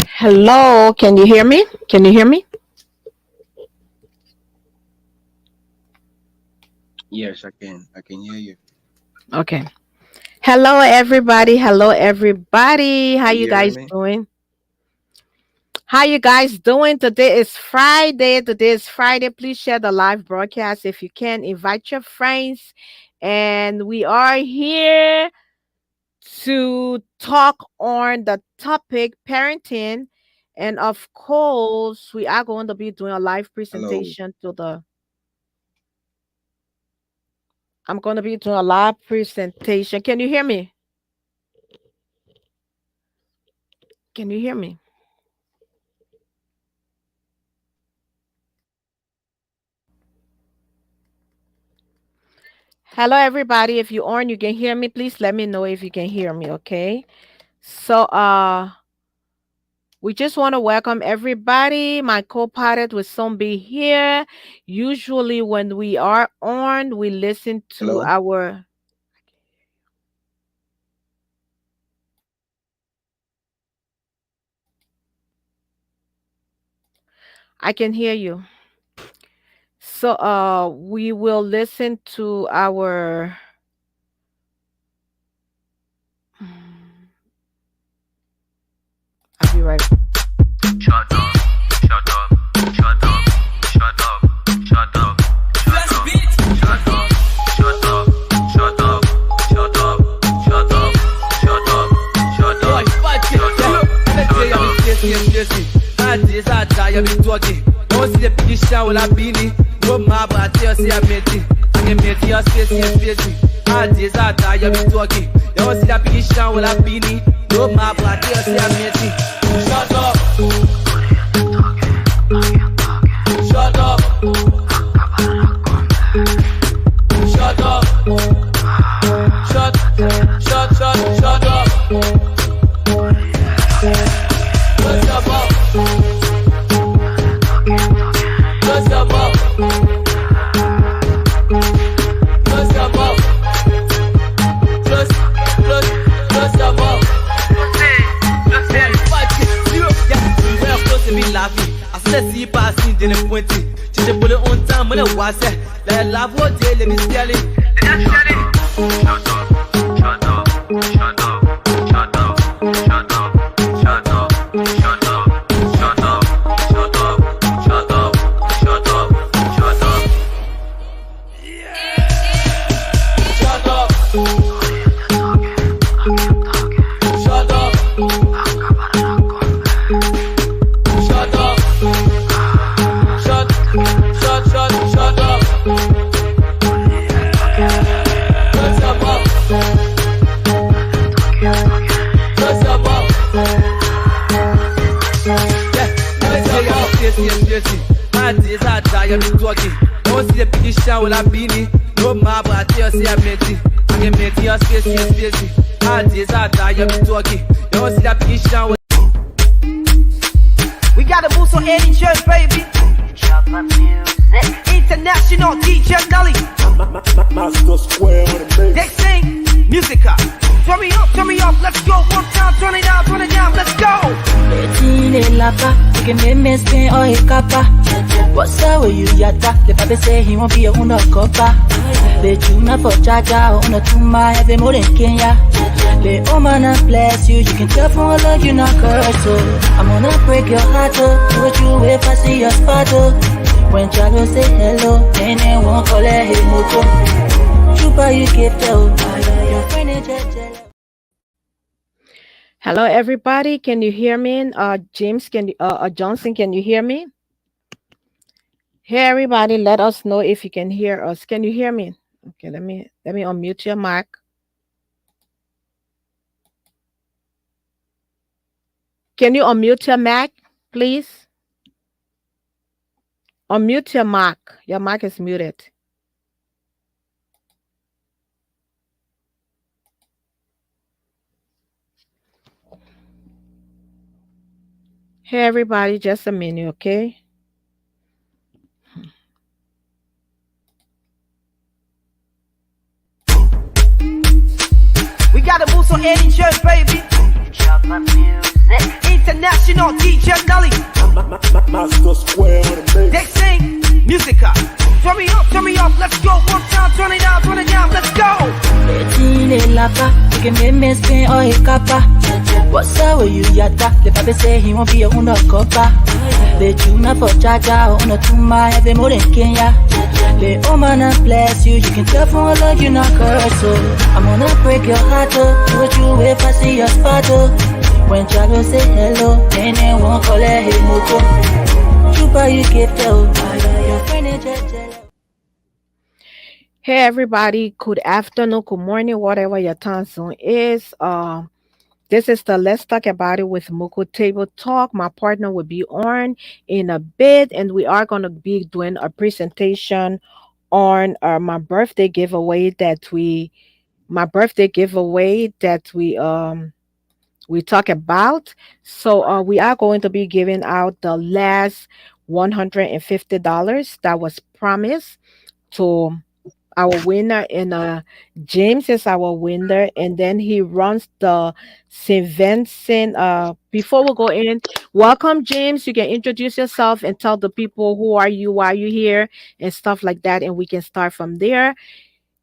Hello, can you hear me? Can you hear me? Yes, I can. I can hear you. Okay. Hello everybody. Hello everybody. How Are you you hearing guys me? doing? How you guys doing? Today is Friday. Today is Friday. Please share the live broadcast if you can. Invite your friends. And we are here to talk on the topic parenting. And of course, we are going to be doing a live Hello. presentation to the I'm going to be doing a live presentation. Can you hear me? Can you hear me? Hello, everybody. If you are and you can hear me, please let me know if you can hear me. Okay. So, we just want to welcome everybody. My co-pilot will soon be here. Usually, when we are on, we listen to Hello. our. I can hear you. So, we will listen to our. I'll be right. Shut up, shut up, shut up, shut up, shut up, shut up, shut up, shut up, shut up, shut up, shut up, shut up, shut up, Shut up. Shut up. Shut up. Shut up. Close your mouth. Close your mouth. Close your mouth. Close your mouth. La vie, à ce si pas si de ne pointer. Tu te peux on temps, mon was la voix de l'hémisphère. shut up, shut up, shut up, shut up, shut up, shut up, shut up, shut up, shut up, shut up, shut up, shut up. Shut up. Shut up. Shut up. Shut up. Close your mouth. Close your mouth. My days are tired of talking. Don't see a big shower like beanie. No more, but I tell you, I'm ready. I can make your space. My days are tired of talking. Don't see a big shower. We gotta move some energy, baby. International DJ Nolly. Master Square with a They sing musica. Turn me up, let's go. One time, turn it down, let's go. Betine lapa, you can make me spin or a kappa. What's up with you, yata? The papa say he won't be a una copa. Bet you not for Jaja or una tuma, every more in Kenya. The Omana bless you, you can tell from a love you not curse. So I'm gonna break your heart, do what you if I see your spot. When Jago say hello, and then won't call it his Muku. Chupa you keep tell, your friend is just. Hello, everybody. Can you hear me? James, can you, Johnson, can you hear me? Hey, everybody, let us know if you can hear us. Can you hear me? Okay, let me unmute your mic. Can you unmute your mic, please? Unmute your mic. Your mic is muted. Hey, everybody, just a minute, okay? We gotta move some energy, baby. International DJ Nolly. Master Square on the They mix. sing musica. Turn me up, let's go. One time, turn it down, let's go. Tine lapa, you can make me spin or a kappa. What's up with you, yata? The papa say he won't be a uno copa. The tuna for Jaja, uno tuma, every more in Kenya. The omana bless you, you can tell from a love you not curse. So I'm gonna break your heart, oh. Do what you if I see your spot, oh. When Jalo say hello, then they won't call it hey Muku. Chupa you get tell, your friend is jello. Hey everybody, good afternoon, good morning, whatever your time zone is. This is the Let's Talk About It with Muku Table Talk. My partner will be on in a bit, and we are going to be doing a presentation on my birthday giveaway that we talk about. So we are going to be giving out the last $150 that was promised to our winner, and James is our winner, and then he runs the St. Vincent. Before we go in, welcome James. You can introduce yourself and tell the people who are you, why you here, and stuff like that, and we can start from there,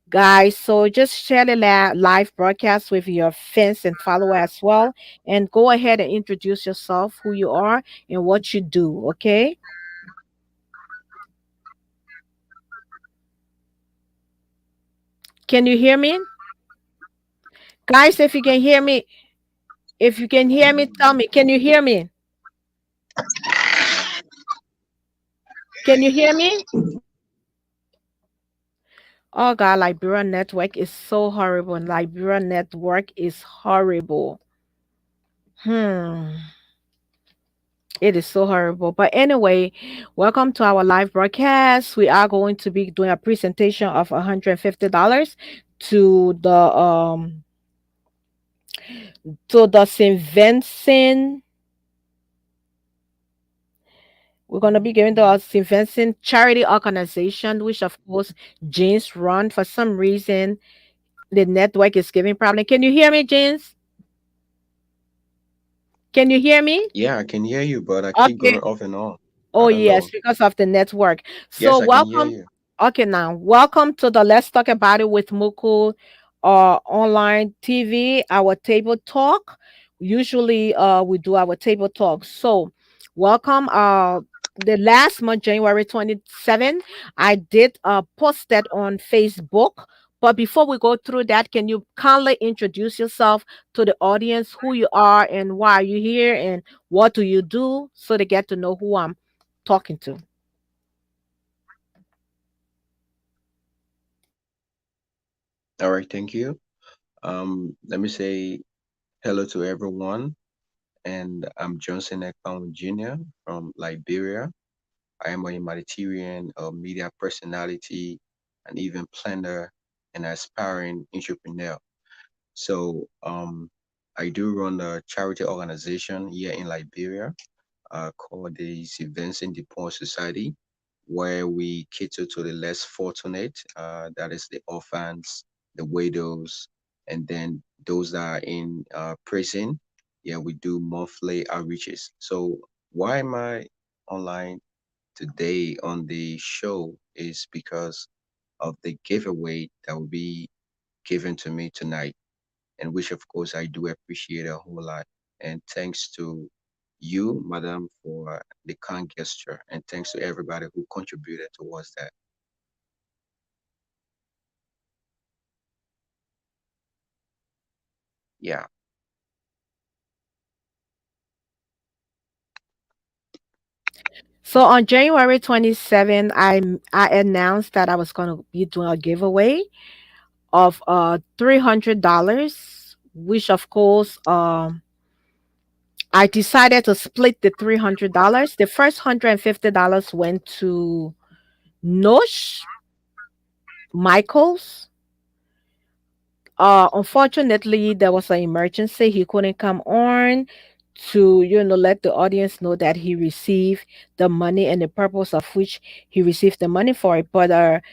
guys. So just share the live broadcast with your fans and follower as well, and go ahead and introduce yourself, who you are, and what you do. Okay? Can you hear me, guys? If you can hear me, tell me. Can you hear me? Can you hear me? Oh God, Liberia network is so horrible. Liberia network is horrible. Hmm. It is so horrible. But anyway, welcome to our live broadcast. We are going to be doing a presentation of $150 to the St. Vincent. We're gonna be giving the St. Vincent charity organization, which of course James run. For some reason, the network is giving problem. Can you hear me, James? Can you hear me? Yeah, I can hear you, but I keep Okay. going off and on. Oh I don't yes, know. because of the network. So Yes, I can hear welcome. you. Okay, now welcome to the Let's Talk About It with Muku online TV, our table talk. Usually we do our table talk. So welcome the last month, January 27th, I did post that on Facebook. But before we go through that, can you kindly introduce yourself to the audience, who you are and why are you here and what do you do, so they get to know who I'm talking to? All right, thank you. Let me say hello to everyone, and I'm Johnson Ekpang Jr. from Liberia. I am a humanitarian, a media personality, an event planner, and aspiring entrepreneur. So, I do run a charity organization here in Liberia called the Vincent de Paul Society, where we cater to the less fortunate, that is the orphans, the widows, and then those that are in prison. Yeah, we do monthly outreaches. So why am I online today on the show is because of the giveaway that will be given to me tonight, and which of course I do appreciate a whole lot. And thanks to you, madam, for the kind gesture, and thanks to everybody who contributed towards that. Yeah. So on January 27th, I announced that I was going to be doing a giveaway of $300, which of course I decided to split the $300. The first $150 went to Nosh Michaels. Unfortunately, there was an emergency. He couldn't come on to, let the audience know that he received the money and the purpose of which he received the money for it. But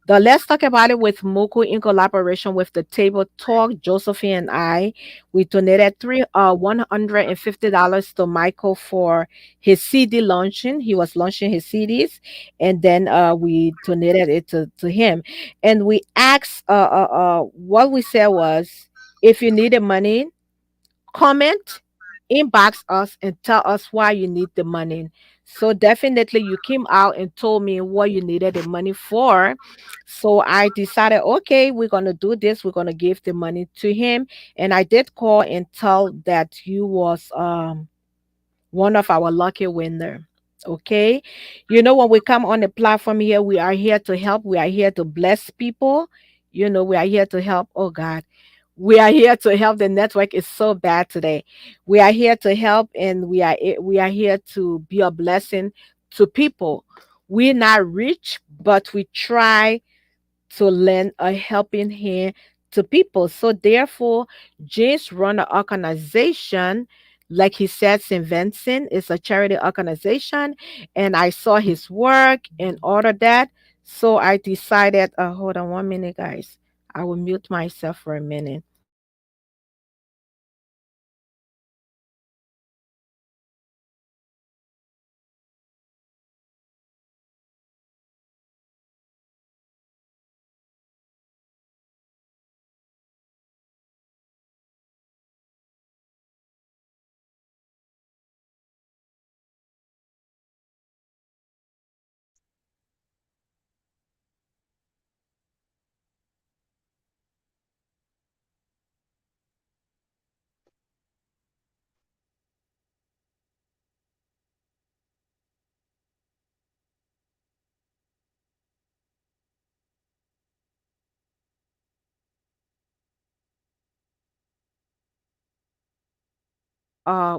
The Let's Talk About It with Muku in collaboration with the Table Talk, Josephine and I, we donated $150 to Michael for his CD launching. He was launching his CDs, and then we donated it to him. And we asked, what we said was, if you needed money, comment, inbox us, and tell us why you need the money. So definitely you came out and told me what you needed the money for. So I decided, okay, we're gonna do this. We're gonna give the money to him. And I did call and tell that you was one of our lucky winner. Okay. When we come on the platform here, we are here to help. We are here to bless people. We are here to help. Oh God. We are here to help. The network is so bad today. We are here to help, and we are here to be a blessing to people. We're not rich, but we try to lend a helping hand to people. So therefore, James run an organization, like he said, St. Vincent is a charity organization, and I saw his work and all of that. So I decided, hold on 1 minute, guys. I will mute myself for a minute.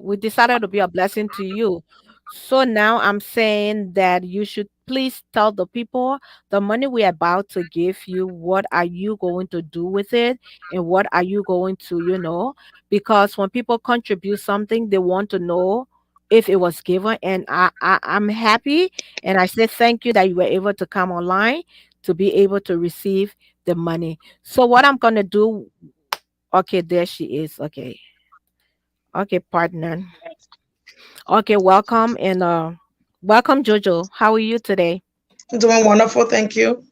We decided to be a blessing to you. So now I'm saying that you should please tell the people the money we're about to give you, what are you going to do with it? And what are you going to, because when people contribute something, they want to know if it was given. And I'm happy. And I say thank you that you were able to come online to be able to receive the money. So what I'm going to do, okay, there she is. Okay. Okay, partner. Okay, welcome and welcome Jojo. How are you today? Doing wonderful, thank you.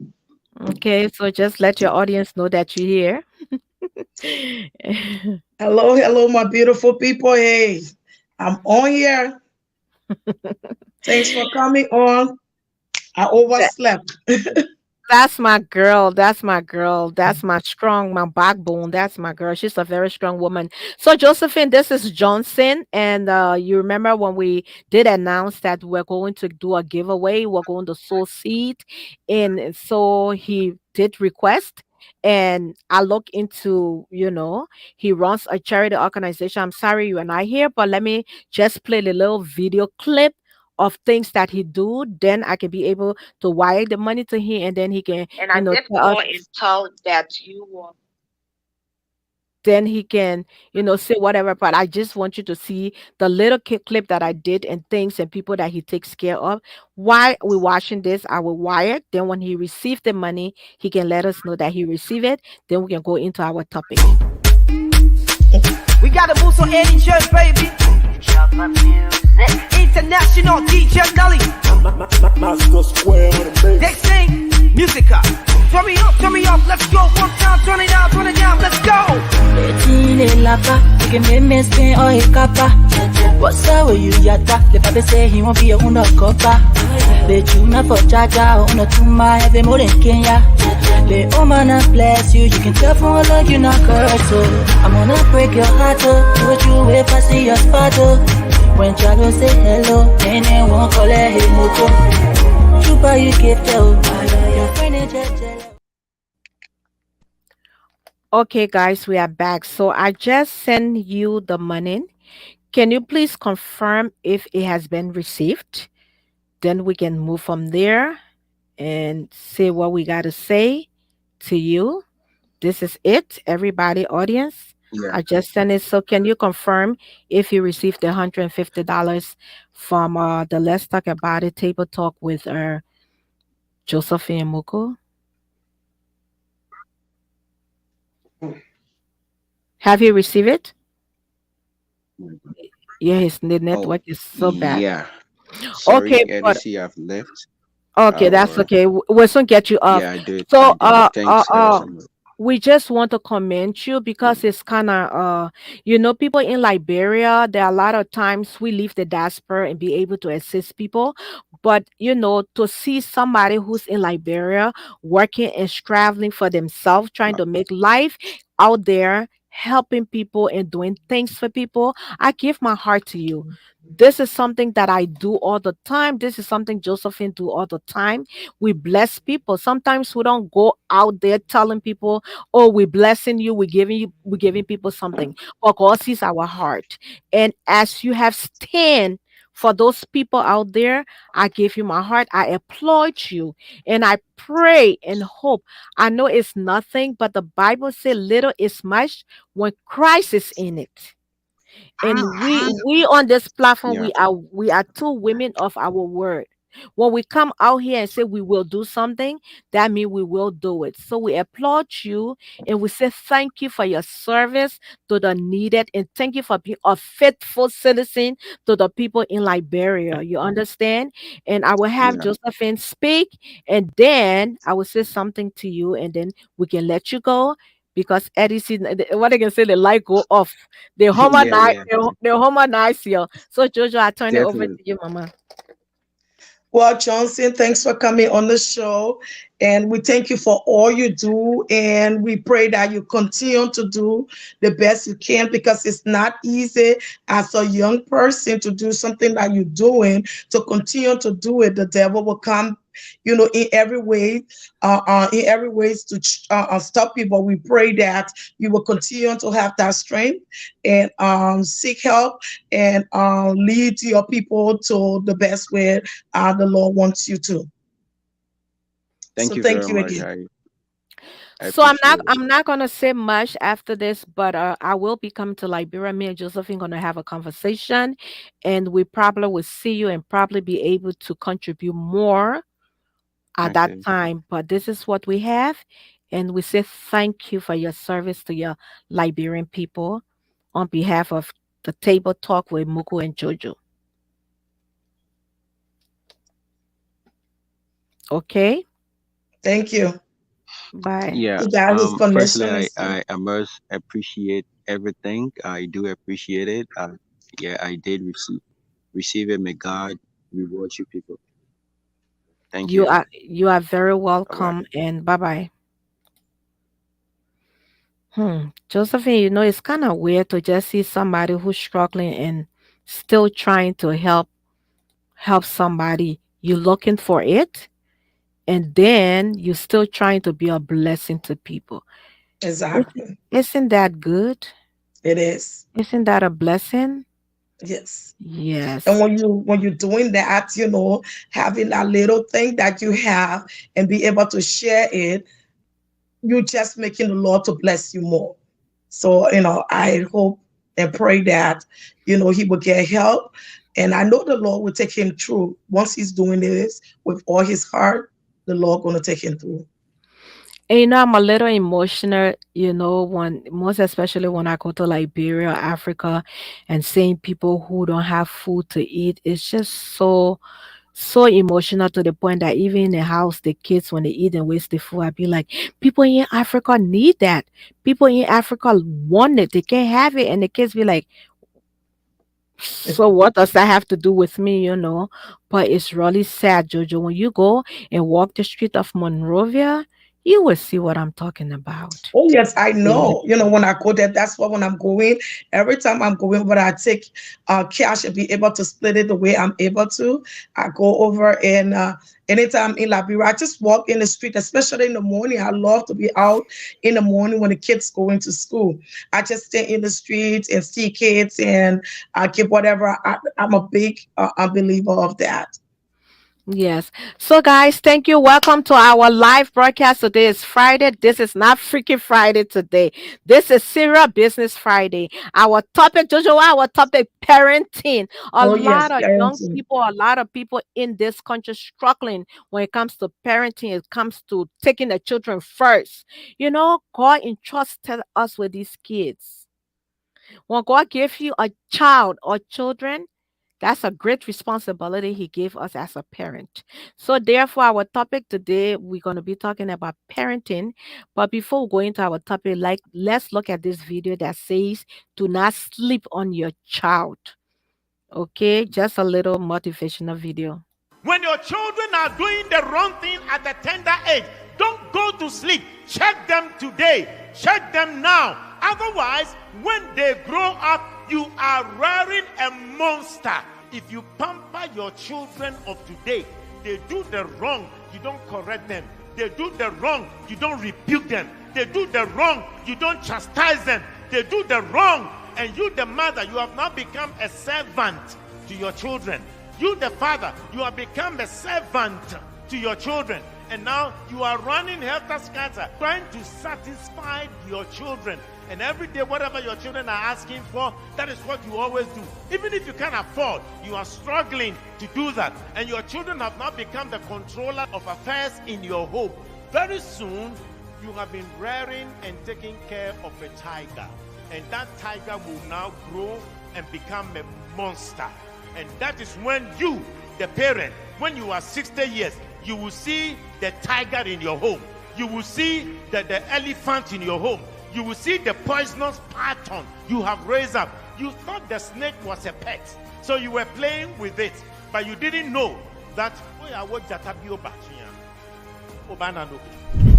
Okay, so just let your audience know that you're here. Hello, hello, my beautiful people. Hey, I'm on here. Thanks for coming on. I overslept. That's my girl. That's my girl. That's my backbone. That's my girl. She's a very strong woman. So, Josephine, this is Johnson. And you remember when we did announce that we're going to do a giveaway, we're going to sow seed. And so he did request. And I look into, he runs a charity organization. I'm sorry you are not here, but let me just play the little video clip of things that he do. Then I can be able to wire the money to him, and then he can, And I did tell call us. and tell that you were. Then he can, say whatever. But I just want you to see the little clip that I did and things and people that he takes care of. While we're watching this, I will wire. Then when he receives the money, he can let us know that he received it. Then we can go into our topic. We got to move on any church, baby. International DJ Dolly. Master Square on the They mix. sing Musica. Turn me up, let's go. One time, turn it down, let's go. Betine lapa, you can make me spin or a kappa. What's up with you, yata? The papa say he won't be a una copa. Bet you not for Jaja, una tuma, every more in Kenya. The woman bless you, you can tell from a look you not correct. So I'm gonna break your heart, oh. Do what you if I see your spot, oh. When Chago say hello, and then won't call it hey Muku. Chupa you give tell, your friend is just. Okay, guys, we are back. So I just sent you the money. Can you please confirm if it has been received? Then we can move from there and say what we got to say to you. This is it, everybody, audience. Yeah, I just sent it. So can you confirm if you received the $150 from the Let's Talk About It table talk with Josephine Muku? Have you received it? My God. Yeah, the Oh, network is so bad. yeah. Sorry, Okay, but Edisi, I've left. okay, that's Our okay. We'll soon get you off. Yeah, I did. So, I did. Thanks ever so much. we just want to commend you because it's kind of, people in Liberia, there are a lot of times we leave the diaspora and be able to assist people. But, to see somebody who's in Liberia working and struggling for themselves, trying Wow. to make life out there, helping people and doing things for people, I give my heart to you. This is something that I do all the time. This is something Josephine do all the time. We bless people. Sometimes we don't go out there telling people, "Oh, we're blessing you. we're giving people something." But God sees our heart, and as you have stand for those people out there, I give you my heart. I applaud you, and I pray and hope. I know it's nothing, but the Bible says, "Little is much when Christ is in it." And we on this platform, Yeah. we are two women of our word. When we come out here and say we will do something, that means we will do it. So we applaud you, and we say thank you for your service to the needed, and thank you for being a faithful citizen to the people in Liberia. You understand? And I will have Yeah. Josephine speak, and then I will say something to you, and then we can let you go, because Eddie, what I can say, the light go off. Yeah. Yeah. They harmonize you. So Jojo, I turn it over to Definitely. you, Mama. Well, Johnson, thanks for coming on the show. And we thank you for all you do. And we pray that you continue to do the best you can, because it's not easy as a young person to do something that you're doing, to continue to do it. The devil will come, in every way, in every ways to stop you. But we pray that you will continue to have that strength and seek help and lead your people to the best way the Lord wants you to. Thank So you thank very you much. again. I So I'm not appreciate it. I'm not gonna say much after this, but I will be coming to Liberia. Me and Josephine gonna have a conversation, and we probably will see you and probably be able to contribute more at that Okay. time. But this is what we have, and we say thank you for your service to your Liberian people on behalf of the Table Talk with Muku and Jojo. Okay, Thank you. bye. Yeah. You guys, this Firstly, connection I is I must appreciate everything. I do appreciate it. Yeah, I did receive it. May God reward you people. Thank you. You are very Bye bye. welcome, and bye bye. Josephine, it's kind of weird to just see somebody who's struggling and still trying to help somebody. You're looking for it, and then you're still trying to be a blessing to people. Isn't, exactly. isn't that good? It is. Isn't that a blessing? Yes. And Yes. when you're doing that, having that little thing that you have and be able to share it, you're just making the Lord to bless you more. So, I hope and pray that, he will get help. And I know the Lord will take him through. Once he's doing this with all his heart, the Lord gonna take him through. And I'm a little emotional, when most especially when I go to Liberia, Africa, and seeing people who don't have food to eat. It's just so emotional to the point that even in the house, the kids, when they eat and waste the food, I be like, people in Africa need that. People in Africa want it. They can't have it. And the kids be like, so what does that have to do with me, But it's really sad, Jojo. When you go and walk the street of Monrovia, you will see what I'm talking about. Oh yes, I Yeah. know. When I go there, that's why when I'm going, every time I'm going, but I take cash and be able to split it the way I'm able to. I go over and anytime in Liberia, I just walk in the street, especially in the morning. I love to be out in the morning when the kids going to school. I just stay in the streets and see kids and I give whatever. I'm a big believer of that. Yes. So, guys, thank you. Welcome to our live broadcast. Today is Friday. This is not Freaky Friday today. This is Serial Business Friday. Our topic, Jojo, our topic, parenting. A Oh lot yes, of young parenting. people, a lot of people in this country struggling when it comes to parenting. It comes to taking the children first. God entrusted us with these kids. When God gave you a child or children, that's a great responsibility He gave us as a parent. So, therefore, our topic today, we're going to be talking about parenting. But before we go into our topic, let's look at this video that says, "Do not sleep on your child." Okay, just a little motivational video. When your children are doing the wrong thing at a tender age, don't go to sleep. Check them today. Check them now. Otherwise, when they grow up, you are rearing a monster. If you pamper your children of today, they do the wrong, you don't correct them. They do the wrong, you don't rebuke them. They do the wrong, you don't chastise them. They do the wrong, and you, the mother, you have now become a servant to your children. You, the father, you have become a servant to your children. And now you are running helter-skelter, trying to satisfy your children. And every day, whatever your children are asking for, that is what you always do. Even if you can't afford, you are struggling to do that. And your children have now become the controller of affairs in your home. Very soon, you have been rearing and taking care of a tiger. And that tiger will now grow and become a monster. And that is when you, the parent, when you are 60 years, you will see the tiger in your home. You will see the elephant in your home. You will see the poisonous python you have raised up. You thought the snake was a pet, so you were playing with it, but you didn't know that you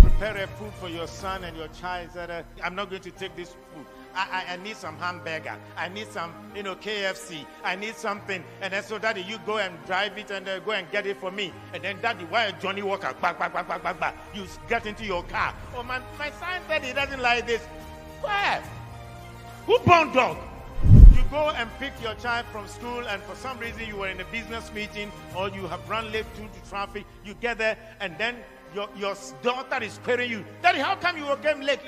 prepare a food for your son and your child. Said, I'm not going to take this food. I need some hamburger. I need some, KFC. I need something. And then so daddy, you go and drive it and go and get it for me. And then daddy, why Johnny Walker? Back, back, back, back, back, back. You get into your car. Oh man, my son said he doesn't like this. Where? Who born dog? You go and pick your child from school, and for some reason you were in a business meeting or you have run late due to traffic. You get there, and then your daughter is querying you. Daddy, how come you came late?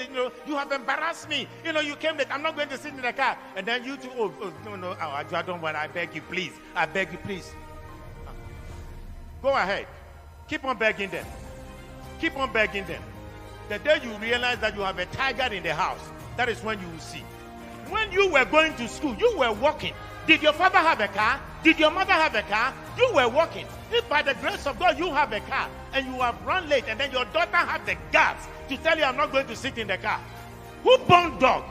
You have embarrassed me. You came late. I'm not going to sit in the car. And then you two, no, I don't want. I beg you, please. I beg you, please. Go ahead. Keep on begging them. Keep on begging them. The day you realize that you have a tiger in the house, that is when you will see. When you were going to school, you were walking. Did your father have a car? Did your mother have a car? You were walking. If by the grace of God you have a car and you have run late, and then your daughter had the guts to tell you, I'm not going to sit in the car. Who born dog?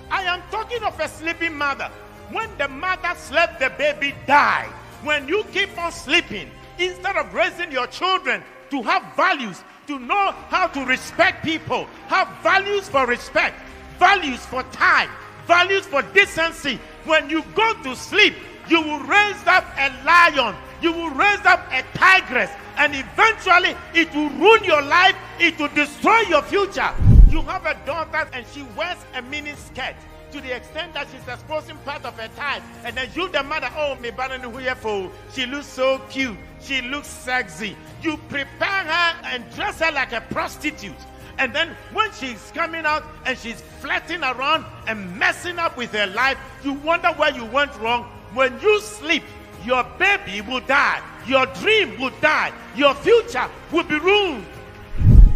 I am talking of a sleeping mother. When the mother slept, the baby died. When you keep on sleeping, instead of raising your children to have values, to know how to respect people, have values for respect, values for time, values for decency. When you go to sleep, you will raise up a lion, you will raise up a tigress, and eventually it will ruin your life, it will destroy your future. You have a daughter and she wears a mini skirt to the extent that she's exposing part of her thigh, and then you, the mother, oh, me she looks so cute, she looks sexy. You prepare her and dress her like a prostitute. And then when she's coming out and she's flirting around and messing up with her life, you wonder where you went wrong. When you sleep, your baby will die. Your dream will die. Your future will be ruined.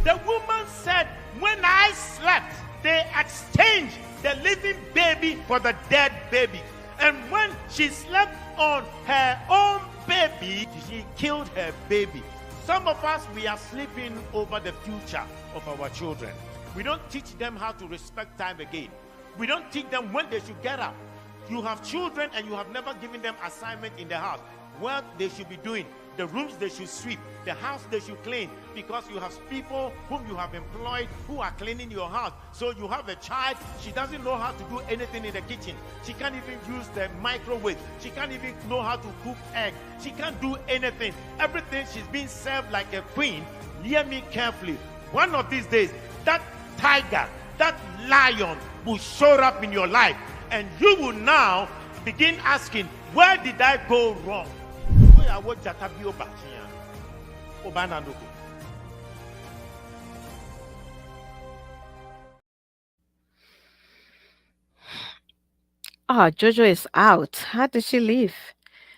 The woman said, when I slept, they exchanged the living baby for the dead baby. And when she slept on her own baby, she killed her baby. Some of us, we are sleeping over the future of our children. We don't teach them how to respect time again. We don't teach them when they should get up. You have children and you have never given them assignment in the house. What they should be doing, the rooms they should sweep, the house they should clean, because you have people whom you have employed who are cleaning your house. So you have a child, she doesn't know how to do anything in the kitchen. She can't even use the microwave. She can't even know how to cook egg. She can't do anything. Everything, she's being served like a queen. Hear me carefully. One of these days, that tiger, that lion will show up in your life, and you will now begin asking, where did I go wrong? Obananduku. Oh, Jojo is out. How did she leave?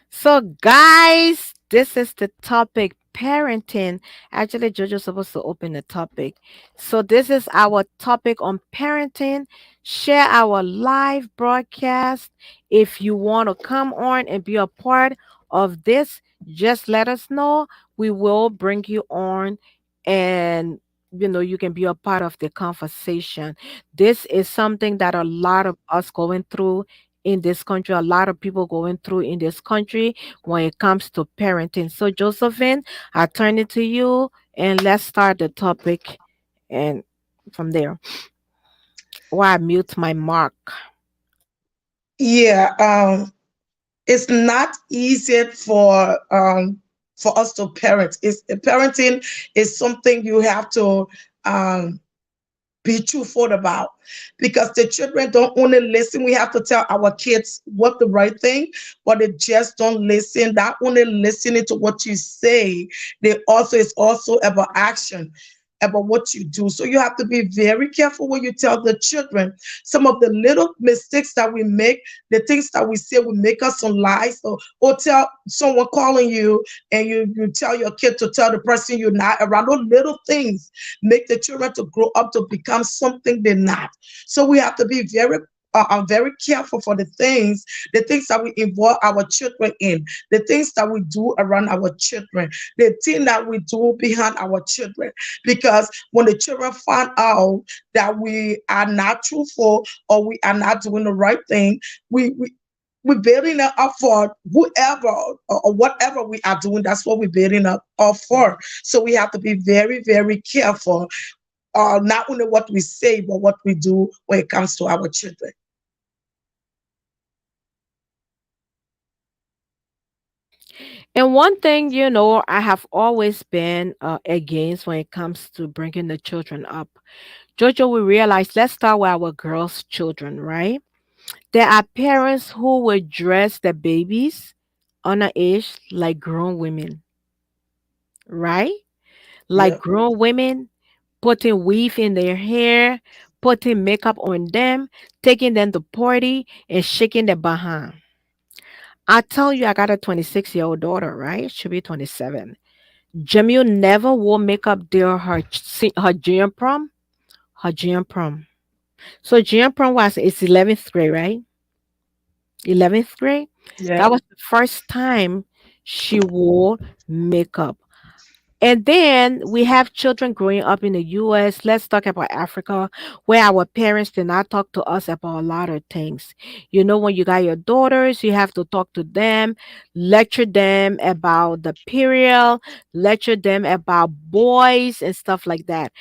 So, guys, this is the topic parenting. Actually, Jojo's supposed to open the topic. So, this is our topic on parenting. Share our live broadcast. If you want to come on and be a part of this, just let us know. We will bring you on and you can be a part of the conversation. This is something that a lot of us going through in this country, a lot of people going through in this country when it comes to parenting. So, Josephine, I turn it to you and let's start the topic. And from there, why I mute my mark. Yeah, it's not easy for us to parent. It's parenting is something you have to um be truthful about, because the children don't only listen. We have to tell our kids what the right thing, but they just don't listen. Not only listening to what you say, they also it's also about action, about what you do. So you have to be very careful when you tell the children. Some of the little mistakes that we make, the things that we say will make us some lies, or tell someone calling you and you tell your kid to tell the person you're not around. Those little things make the children to grow up to become something they're not. So we have to be very careful for the things that we involve our children in, the things that we do around our children, the thing that we do behind our children. Because when the children find out that we are not truthful or we are not doing the right thing, we're building it up for whoever or whatever we are doing. That's what we're building up for. So we have to be very, very careful, not only what we say, but what we do when it comes to our children. And one thing, I have always been against when it comes to bringing the children up. Jojo, we realize, let's start with our girls' children, right? There are parents who will dress the babies underage like grown women, right? Like Yeah. grown women, putting weave in their hair, putting makeup on them, taking them to party and shaking their behind. I tell you, I got a 26-year-old daughter, right? She'll be 27. Jamil never wore makeup during her junior prom. Her junior prom. So junior prom was it's 11th grade, right? 11th grade. Yeah. That was the first time she wore makeup. And then we have children growing up in the US. Let's talk about Africa, where our parents did not talk to us about a lot of things. When you got your daughters, you have to talk to them, lecture them about the period, lecture them about boys and stuff like that.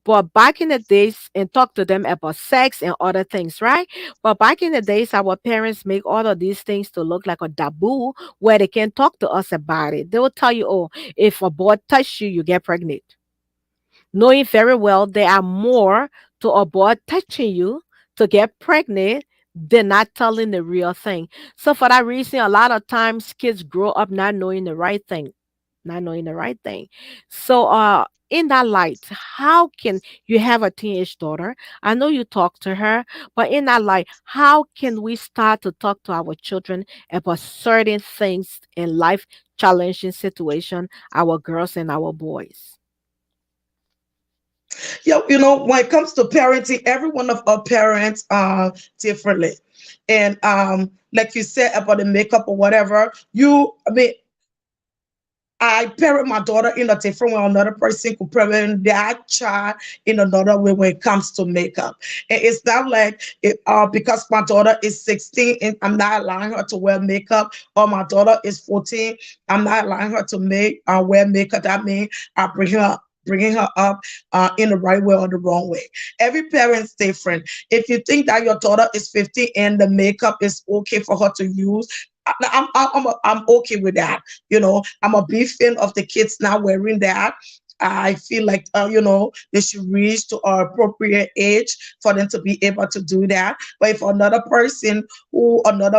But back in the days, and talk to them about sex and other things, right? But back in the days, our parents make all of these things to look like a taboo where they can talk to us about it. They will tell you, oh, if a boy touch you, you get pregnant. Knowing very well there are more to a boy touching you to get pregnant than not telling the real thing. So for that reason, a lot of times kids grow up not knowing the right thing, not knowing the right thing. So in that light, how can you have a teenage daughter? I know you talk to her, but in that light, how can we start to talk to our children about certain things in life, challenging situation, our girls and our boys? Yeah, when it comes to parenting, every one of our parents are differently. And like you said about the makeup or whatever, I mean, I parent my daughter in a different way. Another person could parent that child in another way when it comes to makeup. And it's not like because my daughter is 16 and I'm not allowing her to wear makeup, or my daughter is 14, I'm not allowing her to wear makeup. That means I bringing her up in the right way or the wrong way. Every parent's different. If you think that your daughter is 15 and the makeup is okay for her to use, I'm okay with that. I'm a big fan of the kids now wearing that. I feel like they should reach to an appropriate age for them to be able to do that. But if another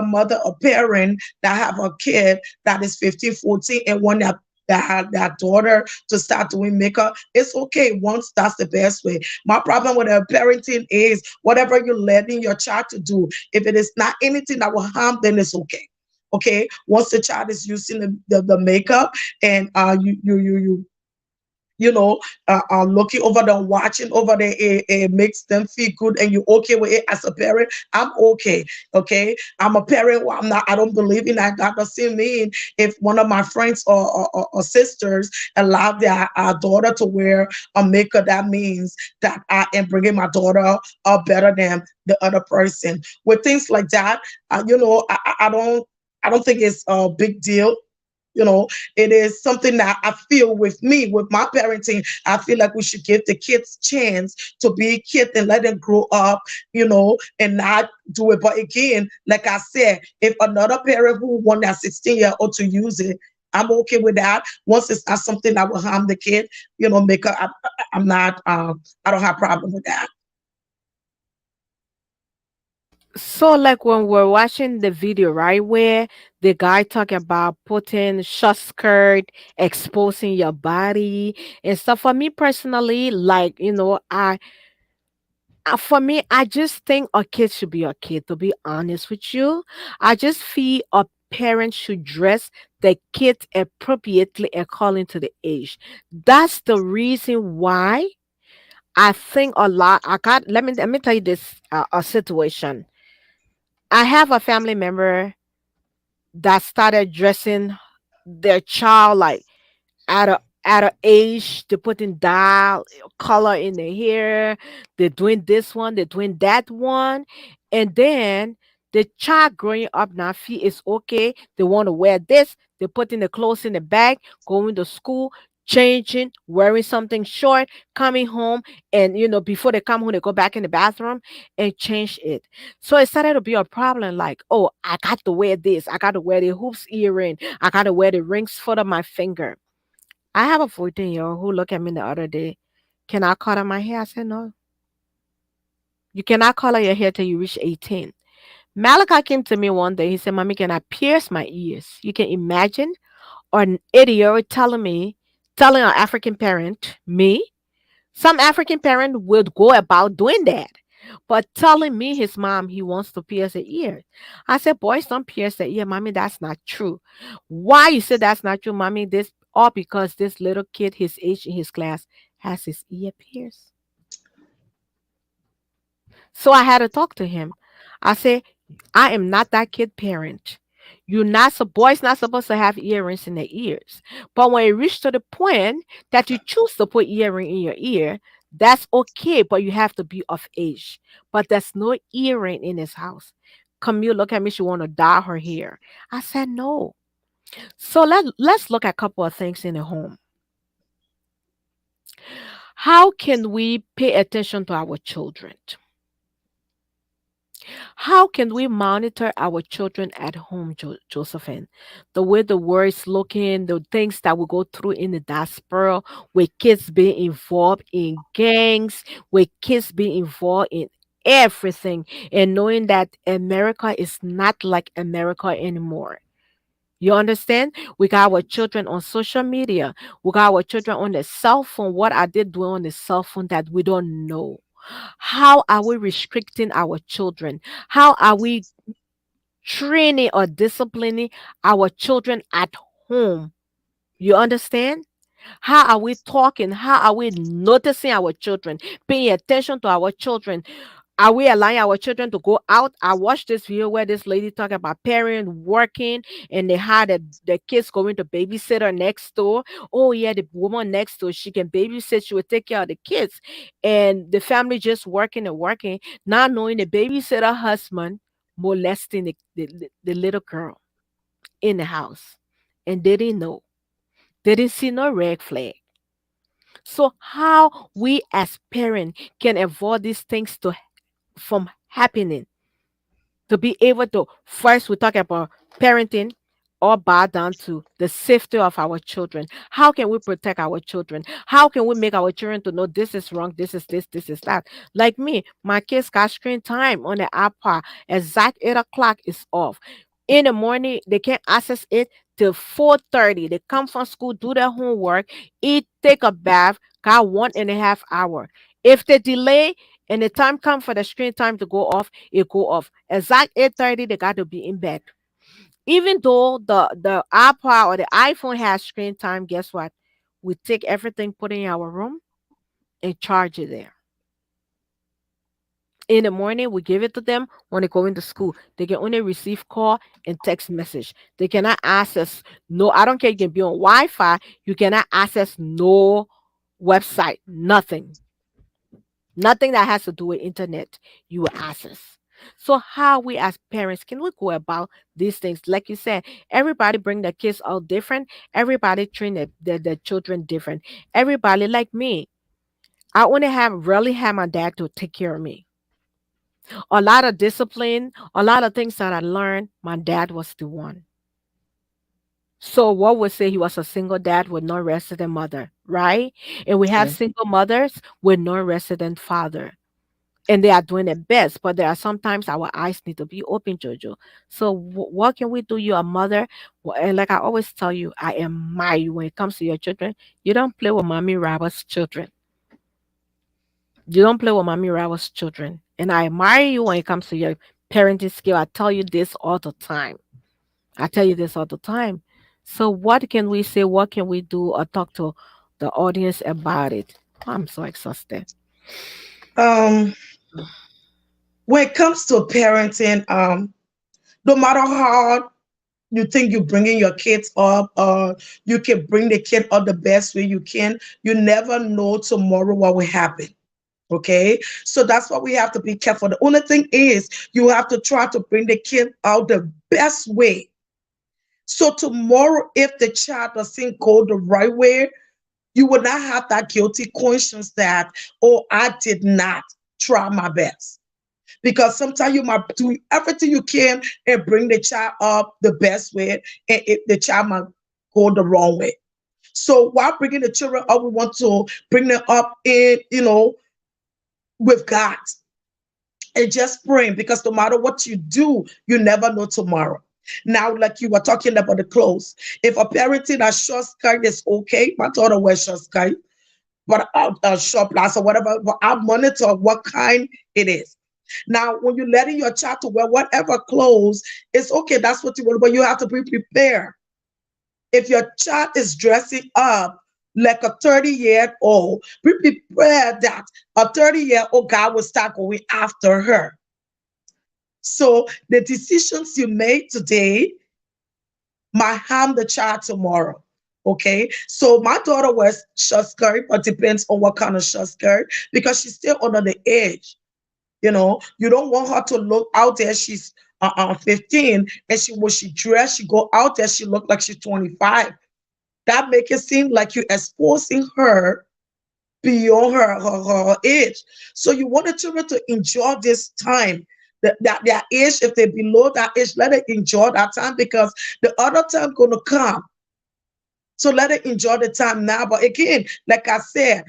mother or parent that have a kid that is 15, 14 and want that daughter to start doing makeup, it's okay once that's the best way. My problem with parenting is whatever you're letting your child to do, if it is not anything that will harm, then it's okay. Okay, once the child is using the makeup and you know, looking over them, watching over them, it makes them feel good, and you're okay with it as a parent. I'm okay. Okay, I'm a parent. Well, I'm not. I don't believe in that. That doesn't mean if one of my friends or sisters allow their daughter to wear a makeup, that means that I am bringing my daughter up better than the other person. With things like that, I don't think it's a big deal. You know, it is something that I feel with me, with my parenting. I feel like we should give the kids chance to be kids and let them grow up, and not do it. But again, like I said, if another parent who want that 16-year-old to use it, I'm okay with that. Once it's not something that will harm the kid, make a, I'm not, I don't have problem with that. So, like when we're watching the video, right, where the guy talking about putting short skirt, exposing your body and stuff. For me personally, like for me, I just think a kid should be a kid. To be honest with you, I just feel a parent should dress the kid appropriately according to the age. That's the reason why I think a lot. I got. Let me tell you this a situation. I have a family member that started dressing their child like at a age, they're putting dye color in their hair, they're doing this one, they're doing that one, and then the child growing up now feel it's okay, they want to wear this, they're putting the clothes in the bag, going to school, changing, wearing something short, coming home, and before they come home they go back in the bathroom and change it. So it started to be a problem, like, oh, I got to wear this, I got to wear the hoops earring, I got to wear the rings for my finger. I have a 14-year-old who looked at me the other day. Can I color my hair? I said, no. You cannot color your hair till you reach 18. Malachi came to me one day. He said, Mommy, can I pierce my ears? You can imagine an idiot telling an African parent, me, some African parent would go about doing that. But telling me his mom he wants to pierce the ear. I said, boys don't pierce the ear, mommy. That's not true. Why you said that's not true, mommy? This all because this little kid, his age in his class, has his ear pierced. So I had to talk to him. I said, I am not that kid parent. Boys not supposed to have earrings in their ears. But when it reaches to the point that you choose to put earring in your ear, that's okay, but you have to be of age. But there's no earring in his house. Camille look at me, she want to dye her hair. I said no. So let's look at a couple of things in the home. How can we pay attention to our children? How can we monitor our children at home, Josephine? The way the world's looking, the things that we go through in the diaspora, with kids being involved in gangs, with kids being involved in everything, and knowing that America is not like America anymore. You understand? We got our children on social media. We got our children on the cell phone. What are they doing on the cell phone that we don't know? How are we restricting our children? How are we training or disciplining our children at home? You understand? How are we talking? How are we noticing our children? Paying attention to our children? Are we allowing our children to go out? I watched this video where this lady talking about parents working and they had the kids going to babysitter next door. Oh yeah, the woman next door, she can babysit, she would take care of the kids. And the family just working and working, not knowing the babysitter husband molesting the little girl in the house. And they didn't know. They didn't see no red flag. So how we as parents can avoid these things from happening, to be able to first we talk about parenting, all bow down to the safety of our children. How can we protect our children? How can we make our children to know this is wrong, this is this is that? Like me, my kids got screen time on the iPad. Exact 8 o'clock is off. In the morning, they can't access it till 4:30. They come from school, do their homework, eat, take a bath, got 1.5 hour. If they delay and the time come for the screen time to go off, it go off. Exact 8:30, they got to be in bed. Even though the iPod or the iPhone has screen time, guess what? We take everything, put it in our room, and charge it there. In the morning, we give it to them when they go into school. They can only receive call and text message. They cannot access no. I don't care. You can be on Wi-Fi. You cannot access no website. Nothing. Nothing that has to do with internet. You will access. So how we as parents can we go about these things? Like you said, everybody bring their kids out different. Everybody train their children different. Everybody like me. I only have really have my dad to take care of me. A lot of discipline, a lot of things that I learned, my dad was the one. So what would say he was a single dad with no resident mother, right? And we have Yeah. single mothers with no resident father. And they are doing their best, but there are sometimes our eyes need to be open, Jojo. So what can we do? You're a mother, and like I always tell you, I admire you when it comes to your children. You don't play with mommy Robert's children. You don't play with mommy Robert's children, and I admire you when it comes to your parenting skill. I tell you this all the time. I tell you this all the time. So what can we say? What can we do or talk to the audience about it? I'm so exhausted. Um, when it comes to parenting, no matter how you think you're bringing your kids up, you can bring the kid up the best way you can. You never know tomorrow what will happen. Okay, so that's why we have to be careful. The only thing is you have to try to bring the kid out the best way. So tomorrow, if the child doesn't go the right way, you will not have that guilty conscience that, oh, I did not try my best. Because sometimes you might do everything you can and bring the child up the best way, and the child might go the wrong way. So while bringing the children up, we want to bring them up in, with God and just praying, because no matter what you do, you never know tomorrow. Now, like you were talking about the clothes, if a parenting a short skirt is okay, my daughter wears short skirt, but a short blouse or whatever, but I monitor what kind it is. Now, when you're letting your child to wear whatever clothes, it's okay. That's what you want, but you have to be prepared. If your child is dressing up like a 30-year-old, be prepared that a 30-year-old guy will start going after her. So the decisions you make today might harm the child tomorrow. Okay, so my daughter wears short skirt, but depends on what kind of short skirt, because she's still under the age. You don't want her to look out there. She's 15, and when she dress, she go out there, she look like she's 25. That make it seem like you're exposing her beyond her age. So you want the children to enjoy this time. That their age, if they're below that age, let them enjoy that time, because the other time gonna come. So let them enjoy the time now. But again, like I said,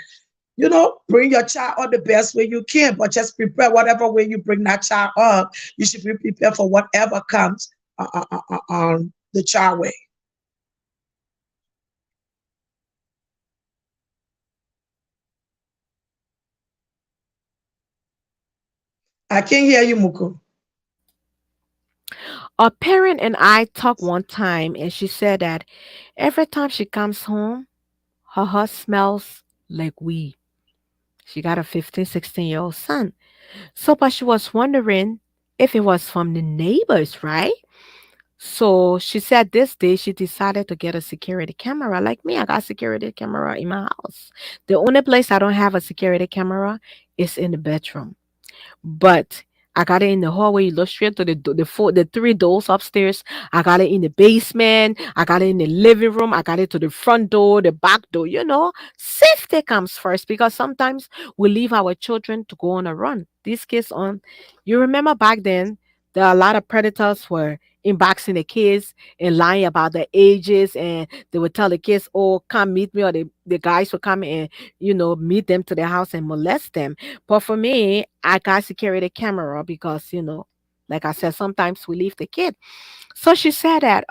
bring your child up the best way you can, but just prepare whatever way you bring that child up. You should be prepared for whatever comes on the child way. I can't hear you, Muku. A parent and I talked one time, and she said that every time she comes home, her house smells like weed. She got a 15, 16-year-old son. So, but she was wondering if it was from the neighbors, right? So she said this day she decided to get a security camera. Like me, I got a security camera in my house. The only place I don't have a security camera is in the bedroom. But I got it in the hallway. You look straight to the three doors upstairs. I got it in the basement. I got it in the living room. I got it to the front door, the back door. Safety comes first, because sometimes we leave our children to go on a run. These kids on, you remember back then, there are a lot of predators were inboxing the kids and lying about their ages, and they would tell the kids, "Oh, come meet me," or the guys would come and meet them to their house and molest them. But for me, I got security camera because, like I said, sometimes we leave the kid. So she said that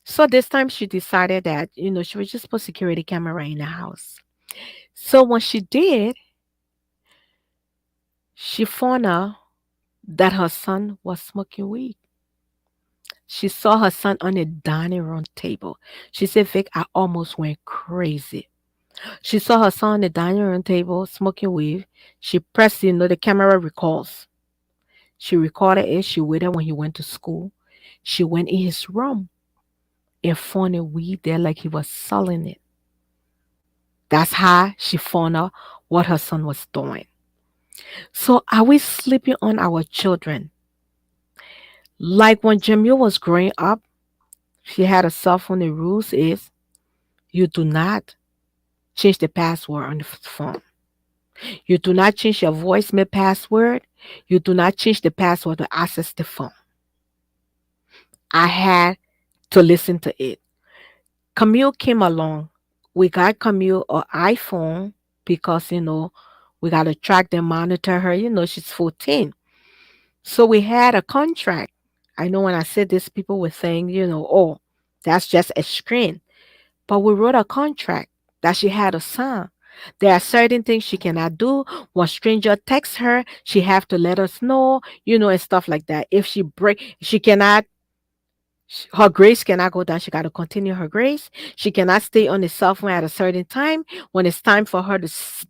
So this time she decided that, she would just put security camera in the house. So when she did, she found out that her son was smoking weed. She saw her son on the dining room table. She said, Vic, I almost went crazy. She saw her son on the dining room table smoking weed. She pressed, the camera records. She recorded it. She waited when he went to school. She went in his room and found a weed there like he was selling it. That's how she found out what her son was doing. So are we sleeping on our children? Like when Jamil was growing up, she had a cell phone. The rules is you do not change the password on the phone. You do not change your voicemail password. You do not change the password to access the phone. I had to listen to it. Camille came along. We got Camille an iPhone because, we got to track and monitor her. She's 14. So we had a contract. I know when I said this, people were saying, oh, that's just a screen. But we wrote a contract that she had to sign. There are certain things she cannot do. When stranger texts her, she have to let us know, and stuff like that. If she cannot, her grace cannot go down. She got to continue her grace. She cannot stay on the cell phone at a certain time. When it's time for her to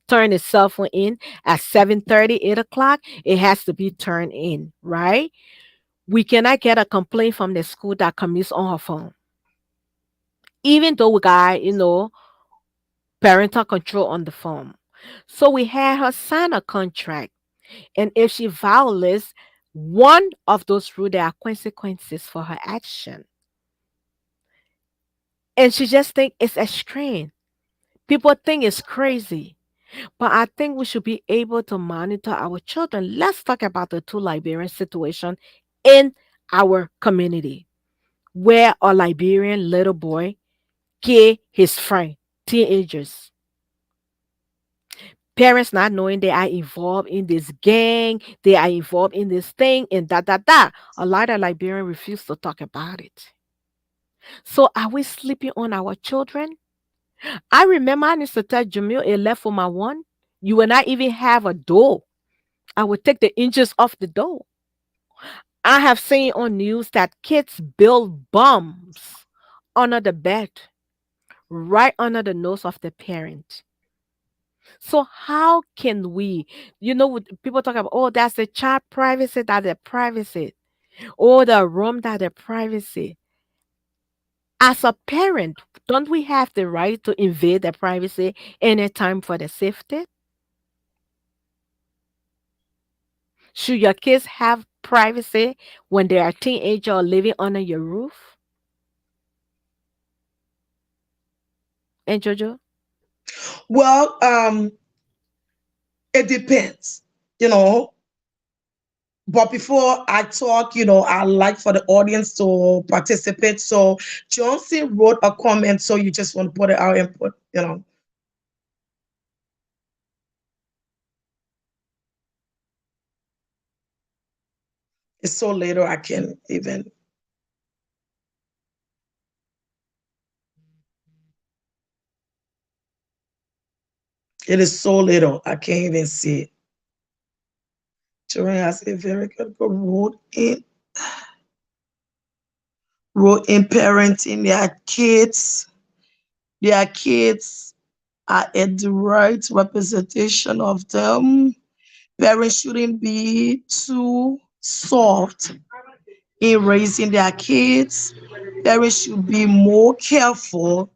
turn the cell phone in at 7:30, 8 o'clock, it has to be turned in, right? We cannot get a complaint from the school that commutes on her phone. Even though we got, parental control on the phone. So we had her sign a contract. And if she violates one of those rules, there are consequences for her action. And she just think it's a strain. People think it's crazy. But I think we should be able to monitor our children. Let's talk about the two Liberian situation in our community where a Liberian little boy killed his friend, teenagers. Parents not knowing they are involved in this gang, they are involved in this thing, and da. A lot of Liberians refuse to talk about it. So are we sleeping on our children? I remember I used to tell Jamil a left for my one. You will not even have a door. I would take the hinges off the door. I have seen on news that kids build bombs under the bed, right under the nose of the parent. So how can we, people talk about, oh, that's the child privacy, that's the privacy, or the room, that the privacy. As a parent, don't we have the right to invade the privacy anytime for the safety? Should your kids have privacy when they are teenager or living under your roof? And Jojo? Well, it depends, you know. But before I talk, I like for the audience to participate. So Johnson wrote a comment, so you just want to put it out and put. It's so little I can even. It is so little I can't even see it. Children has a very good role in parenting their kids. Their kids are at the right representation of them. Parents shouldn't be too soft in raising their kids. Parents should be more careful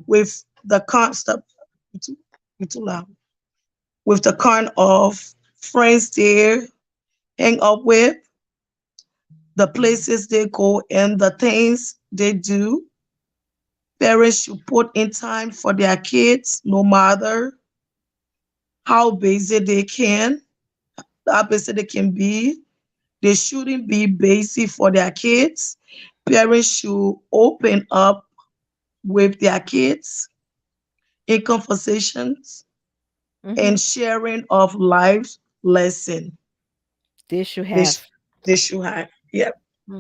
with the concept. It's too loud. With the kind of friends they hang up with, the places they go, and the things they do. Parents should put in time for their kids, no matter how busy they can, how busy they can be. They shouldn't be busy for their kids. Parents should open up with their kids in conversations Mm-hmm. and sharing of life lesson. They should They, sh- have. they should have. Yeah.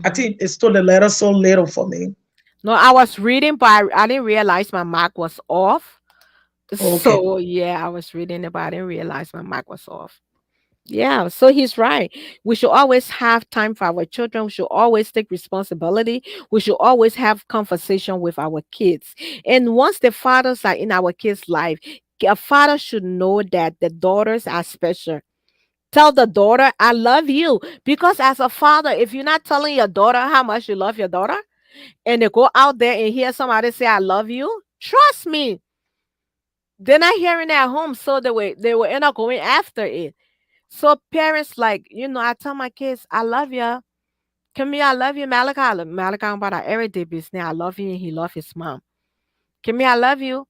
I Mm-hmm. think it's still the letter so little for me. No, I was reading, but I didn't realize my mic was off. Okay. So yeah, I was reading it, but I didn't realize my mic was off. Yeah, so he's right. We should always have time for our children. We should always take responsibility. We should always have conversation with our kids. And once the fathers are in our kids' life, a father should know that the daughters are special. Tell the daughter, I love you. Because as a father, if you're not telling your daughter how much you love your daughter, and they go out there and hear somebody say, I love you, trust me, they're not hearing it at home. So they will end up going after it. So parents, like, I tell my kids, I love you. Come here, I love you, Malachi. Malachi about our everyday business. I love you and he love his mom. Come here, I love you.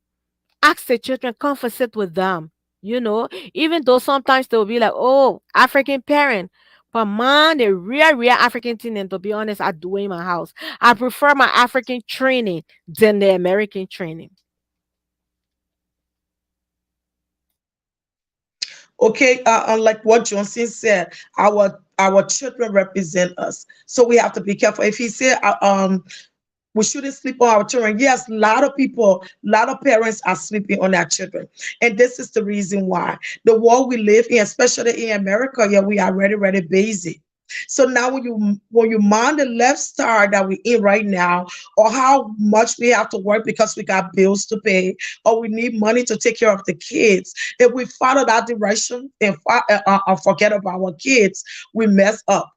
Ask the children, conversate with them. Even though sometimes they'll be like, oh, African parent. But man, the real African thing, and to be honest, I do in my house. I prefer my African training than the American training. Okay, like what Johnson said, our children represent us, so we have to be careful. If he said, we shouldn't sleep on our children. Yes, a lot of people, a lot of parents are sleeping on their children. And this is the reason why. The world we live in, especially in America, yeah, we are really, really busy. So now when you mind the lifestyle that we're in right now, or how much we have to work because we got bills to pay, or we need money to take care of the kids, if we follow that direction and forget about our kids, we mess up.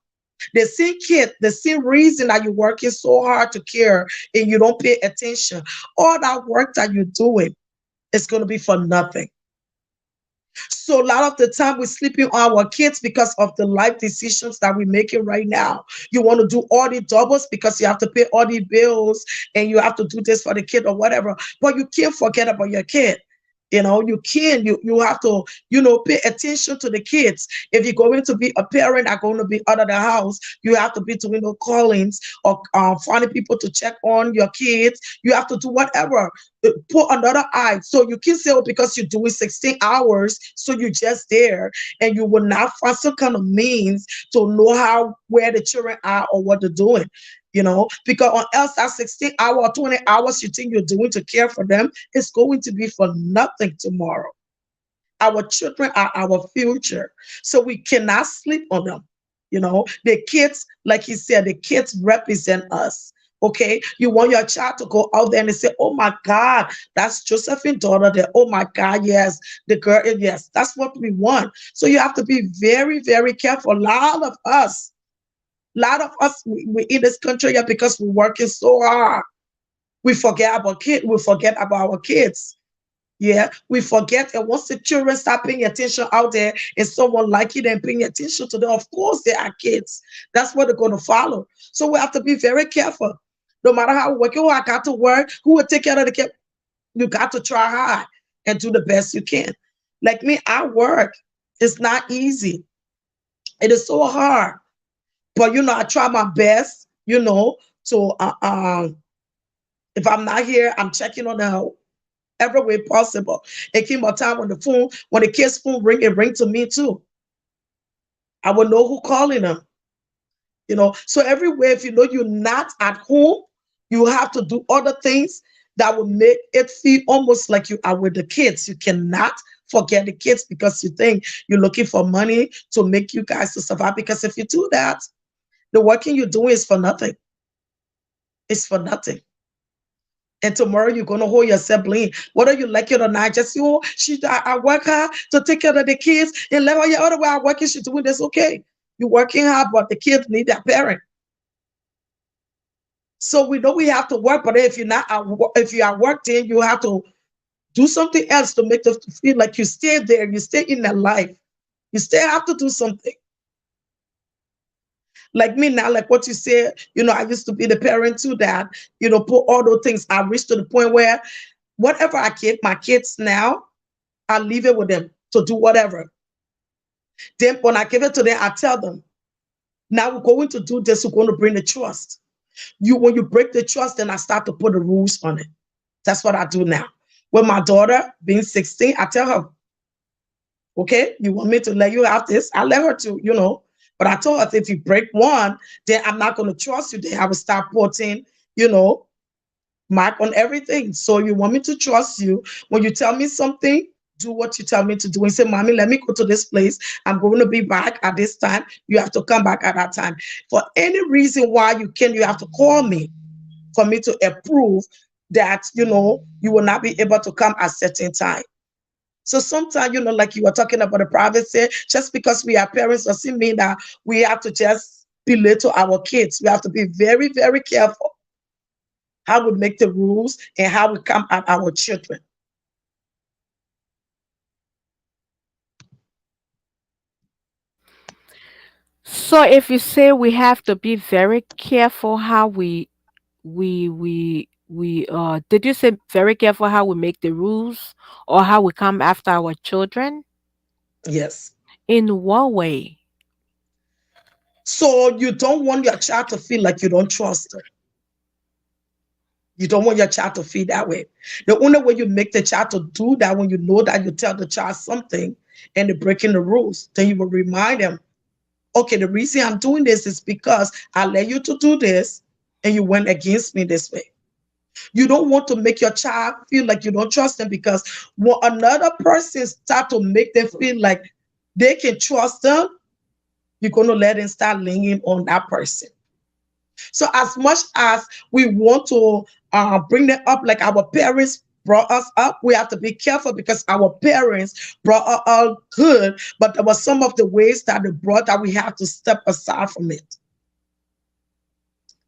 The same reason that you're working so hard to care and you don't pay attention, all that work that you're doing is going to be for nothing. So a lot of the time we're sleeping on our kids because of the life decisions that we're making right now. You want to do all the doubles because you have to pay all the bills and you have to do this for the kid or whatever. But you can't forget about your kid. You have to, pay attention to the kids. If you're going to be a parent are going to be out of the house, you have to be doing the callings or finding people to check on your kids. You have to do whatever, put another eye. So you can say, oh, because you're doing 16 hours, so you're just there, and you will not find some kind of means to know where the children are or what they're doing. Because on else that 16 hour or 20 hours you think you're doing to care for them, it's going to be for nothing tomorrow. Our children are our future, so we cannot sleep on them. The kids, like he said, the kids represent us. Okay, you want your child to go out there and say, "Oh my God, that's Josephine's daughter." There, oh my God, yes, the girl, yes, that's what we want. So you have to be very, very careful. A lot of us, we in this country here because we're working so hard. We forget about kids. We forget about our kids. Yeah, we forget. And once the children start paying attention out there and someone like it and paying attention to them, of course they are kids. That's what they're going to follow. So we have to be very careful. No matter how working, oh, I got to work, who will take care of the kid? You got to try hard and do the best you can. Like me, I work. It's not easy. It is so hard. But I try my best, to if I'm not here, I'm checking on her every way possible. It came a time when the kid's phone ring, it ring to me too. I will know who calling them. So everywhere, if you're not at home, you have to do other things that will make it feel almost like you are with the kids. You cannot forget the kids because you think you're looking for money to make you guys to survive. Because if you do that, the working you're doing is for nothing. It's for nothing. And tomorrow you're gonna hold your sibling, whether you like it or not. Just I work hard to take care of the kids, and let her yeah, other way I working, she's doing this. Okay, you're working hard, but the kids need their parent. So we know we have to work, but if you are work, then you have to do something else to make them feel like you stay there, you stay in their life. You still have to do something. Like me now, like what you said, I used to be the parent too that, put all those things. I reached to the point where whatever I give my kids now, I leave it with them to do whatever. Then when I give it to them, I tell them, now we're going to do this, we're going to bring the trust. When you break the trust, then I start to put the rules on it. That's what I do now. With my daughter being 16, I tell her, okay, you want me to let you have this? I let her to. But I told her if you break one, then I'm not going to trust you. Then I will start putting, you know, mark on everything. So you want me to trust you. When you tell me something, do what you tell me to do. And say, Mommy, let me go to this place. I'm going to be back at this time. You have to come back at that time. For any reason why you can, you have to call me for me to approve that, you will not be able to come at certain time. So sometimes, like you were talking about the privacy, just because we are parents doesn't mean that we have to just belittle our kids. We have to be very, very careful how we make the rules and how we come at our children. So if you say we have to be very careful how we did you say very careful how we make the rules or how we come after our children? Yes. In what way? So you don't want your child to feel like you don't trust them. You don't want your child to feel that way. The only way you make the child to do that, when you know that you tell the child something and they're breaking the rules, then you will remind them, okay, the reason I'm doing this is because I let you to do this and you went against me this way. You don't want to make your child feel like you don't trust them, because when another person start to make them feel like they can trust them, you're going to let them start leaning on that person. So as much as we want to bring them up like our parents brought us up, we have to be careful, because our parents brought us up good, but there were some of the ways that they brought that we have to step aside from it.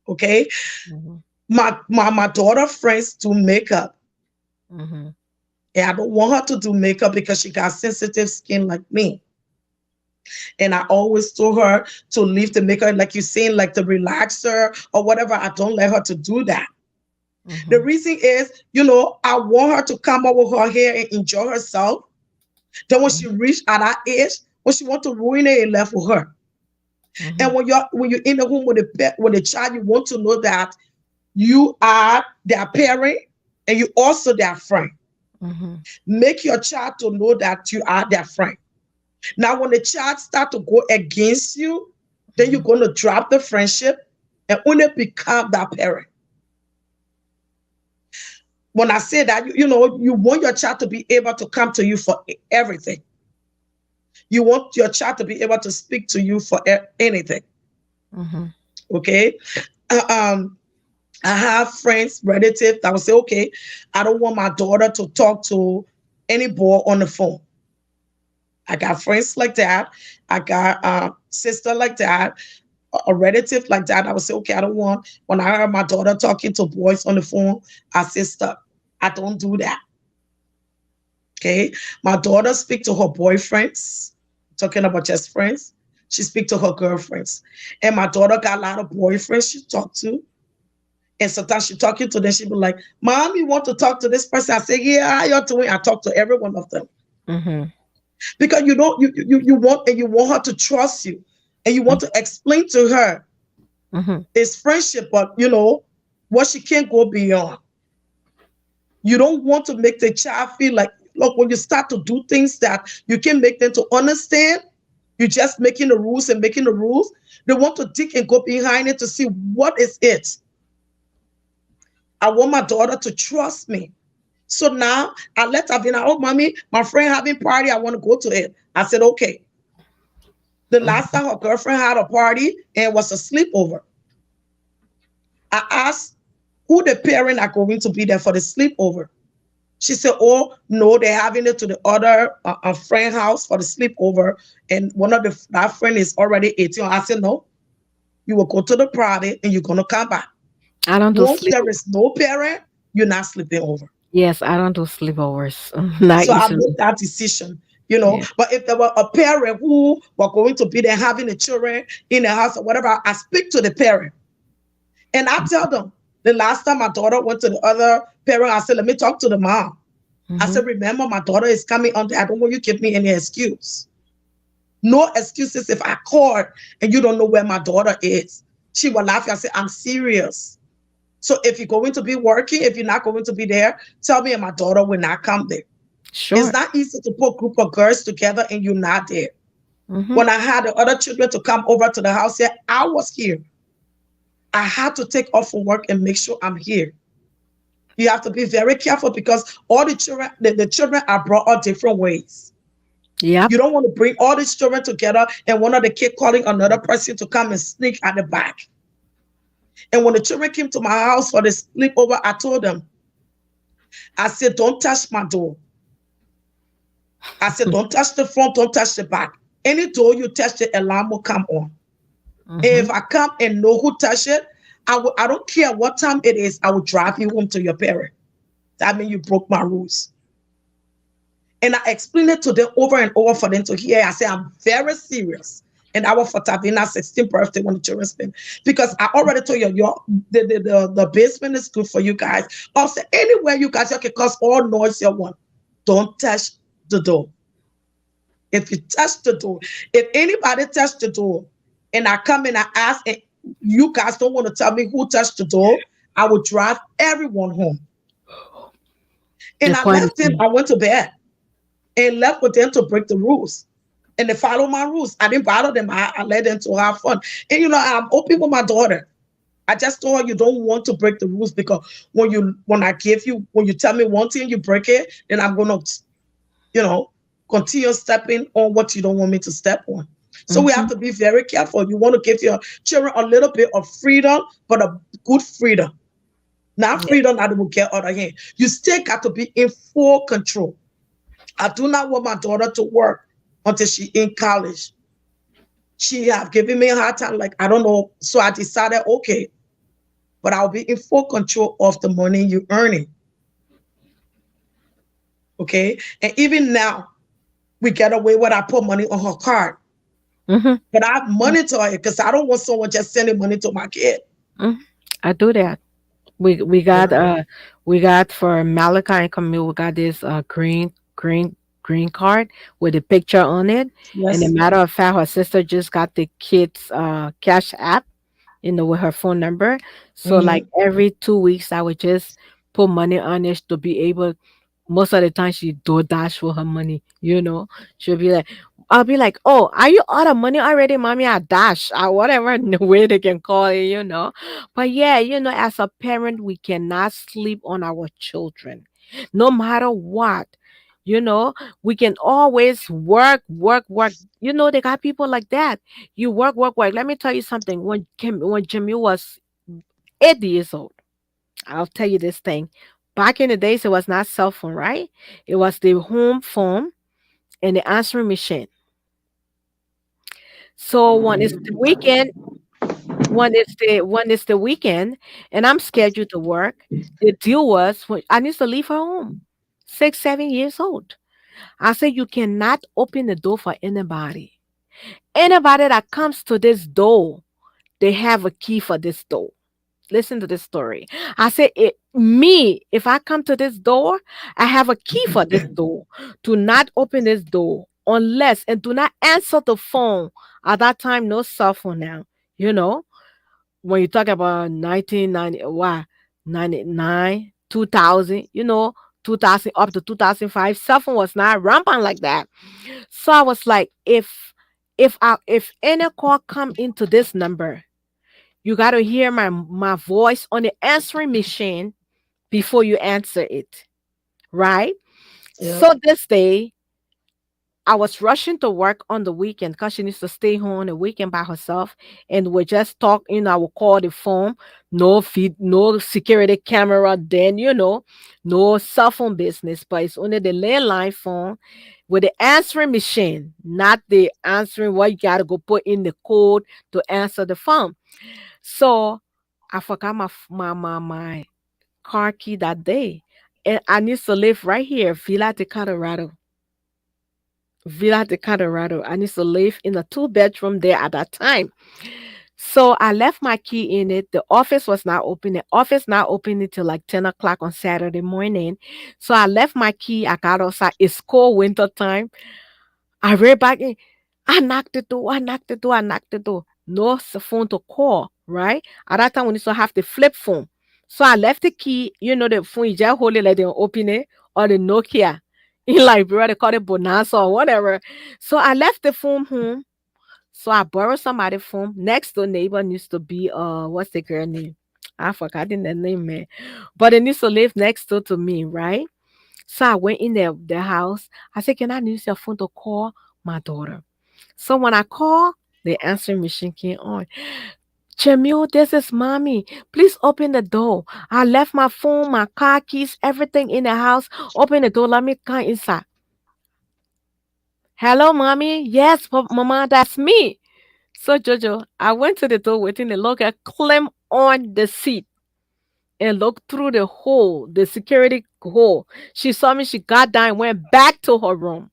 Okay. Mhm. My daughter friends do makeup, Mhm. and I don't want her to do makeup because she got sensitive skin like me. And I always told her to leave the makeup, like you're saying, like the relaxer or whatever. I don't let her to do that. The Mhm. reason is, I want her to come up with her hair and enjoy herself. Then when she Mhm. reach at that age, when she want to ruin it, it left with her. And Mhm. when you're in the home with with a child, you want to know that you are their parent and you also their friend. Mhm. Make your child to know that you are their friend. Now, when the child start to go against you, then you're Mhm. going to drop the friendship and only become that parent. When I say that, you want your child to be able to come to you for everything. You want your child to be able to speak to you for anything. Mhm. Okay. Uh, um, I have friends, relatives that will say, okay, I don't want my daughter to talk to any boy on the phone. I got friends like that. I got a sister like that, a relative like that. I would say, okay, I don't want, when I heard my daughter talking to boys on the phone, I said, stop. I don't do that. Okay. My daughter speak to her boyfriends, talking about just friends. She speak to her girlfriends. And my daughter got a lot of boyfriends she talk to. And sometimes she talking to them, she be like, Mom, you want to talk to this person? I say, yeah, how you doing? I talk to every one of them. Mhm. Because you don't you want her to trust you. And you want to explain to her Mhm. it's friendship, but what she can't go beyond. You don't want to make the child feel like, look, when you start to do things that you can make them to understand, you're just making the rules and making the rules. They want to dig and go behind it to see what is it. I want my daughter to trust me. So now I let her be like, oh, mommy, my friend having party. I want to go to it. I said, okay. The last Mhm. time her girlfriend had a party and it was a sleepover, I asked who the parent are going to be there for the sleepover. She said, "Oh no, they're having it to the other a friend house for the sleepover, and one of that friend is already 18." I said, "No, you will go to the party and you're gonna come back. I don't do Once sleep. there is no parent, you're not sleeping over." Yes, I don't do sleepovers. Not So I made easily. that decision. Yeah. But if there were a parent who were going to be there having the children in the house or whatever, I speak to the parent and I tell them. The last time my daughter went to the other parent, I said, "Let me talk to the mom." I Mhm. said, "Remember, my daughter is coming on there. I don't want you to give me any excuse. No excuses if I call and you don't know where my daughter is." She will laugh. I say, "I'm serious. So if you're going to be working, if you're not going to be there, tell me and my daughter will not come there." It's Sure. not easy to put a group of girls together and you're not there. Mhm. When I had the other children to come over to the house here, I was here. I had to take off from work and make sure I'm here. You have to be very careful because all the children are brought up different ways. Yep. You don't want to bring all these children together and one of the kid calling another person to come and sneak at the back. And when the children came to my house for the sleepover, I told them, I said, don't touch my door. I said, don't touch the front, don't touch the back. Any door you touch, the alarm will come on. And Mm-hmm. if I come and know who touched it, I don't care what time it is, I will drive you home to your parent. That means you broke my rules. And I explained it to them over and over for them to hear. I say, I'm very serious. And I was for Tavina's 16th birthday when the children spent. Because I already told you, the basement is good for you guys. Also, anywhere you guys, you can cause all noise you want. Don't touch the door. If you touch the door, if anybody touch the door, and I come in and ask, and you guys don't want to tell me who touched the door, I will drive everyone home. And The I point left is, them, I went to bed and left with them to break the rules. And they follow my rules. I didn't bother them. I let them to have fun. And I'm open with my daughter. I just told her you don't want to break the rules because when you tell me one thing, you break it, then I'm gonna, you know, continue stepping on what you don't want me to step on. So we have mm-hmm. to be very careful. You want to give your children a little bit of freedom, but a good freedom. Not Yeah. freedom that they will get out of hand. You still got to be in full control. I do not want my daughter to work until she in college. She have given me a hard time, like I don't know. So I decided, okay, but I'll be in full control of the money you earning. Okay. And even now, we get away with I put money on her card. Mm-hmm. But I monitor it because I don't want someone just sending money to my kid. Mm-hmm. I do that. We got Yeah. we got for Malachi and Camille, we got this green card with a picture on it. And a Yes. matter of fact, her sister just got the kids cash app, with her phone number. So like Mm-hmm. every 2 weeks I would just put money on it to be able, most of the time she do dash for her money. She'll be like, I'll be like, oh, are you out of money already, mommy? I dash, whatever the way they can call it. But yeah, as a parent, we cannot sleep on our children, no matter what. You know, we can always work, work, work. They got people like that. You work, work, work. Let me tell you something. When Jimmy was 8 years old, I'll tell you this thing. Back in the days, it was not cell phone, right? It was the home phone and the answering machine. So when it's the weekend, and I'm scheduled to work, the deal was I need to leave her home. 6, 7 years old. I said you cannot open the door for anybody. Anybody that comes to this door, they have a key for this door. Listen to this story. I said, if I come to this door, I have a key for this door. Do not open this door unless, and do not answer the phone. At that time, no cell phone now. You know, when you talk about 1990, what, 99, 2000, 2000 up to 2005, cell phone was not rampant like that. So I was like, if any call come into this number, you got to hear my voice on the answering machine before you answer it, right? Yep. So this day, I was rushing to work on the weekend because she needs to stay home on the weekend by herself. And we just talk, I will call the phone, no feed, no security camera, then, no cell phone business, but it's only the landline phone with the answering machine, not the answering what you got to go put in the code to answer the phone. So I forgot my car key that day. And I used to live right here, Villa de Colorado. Villa de Colorado. I used to live in a two-bedroom there at that time. So I left my key in it. The office was not open. The office not open until like 10 o'clock on Saturday morning. So I left my key. I got outside. It's cold winter time. I ran back in. I knocked the door. I knocked the door. I knocked the door. No phone to call, right? At that time, we used to have the flip phone. So I left the key, the phone, you just hold it like they open it, or the Nokia. In Liberia, they call it Bonanza or whatever. So I left the phone home. So I borrowed somebody's phone. Next door neighbor used to be, what's the girl name? I forgot the name, man. But they used to live next door to me, right? So I went in their house. I said, can I use your phone to call my daughter? So when I call, the answering machine came on. Jamil, this is mommy. Please open the door. I left my phone, my car keys, everything in the house. Open the door. Let me come inside. Hello, mommy. Yes, mama, that's me. So Jojo, I went to the door within the locker, climbed on the seat and looked through the hole, the security hole. She saw me, she got down and went back to her room.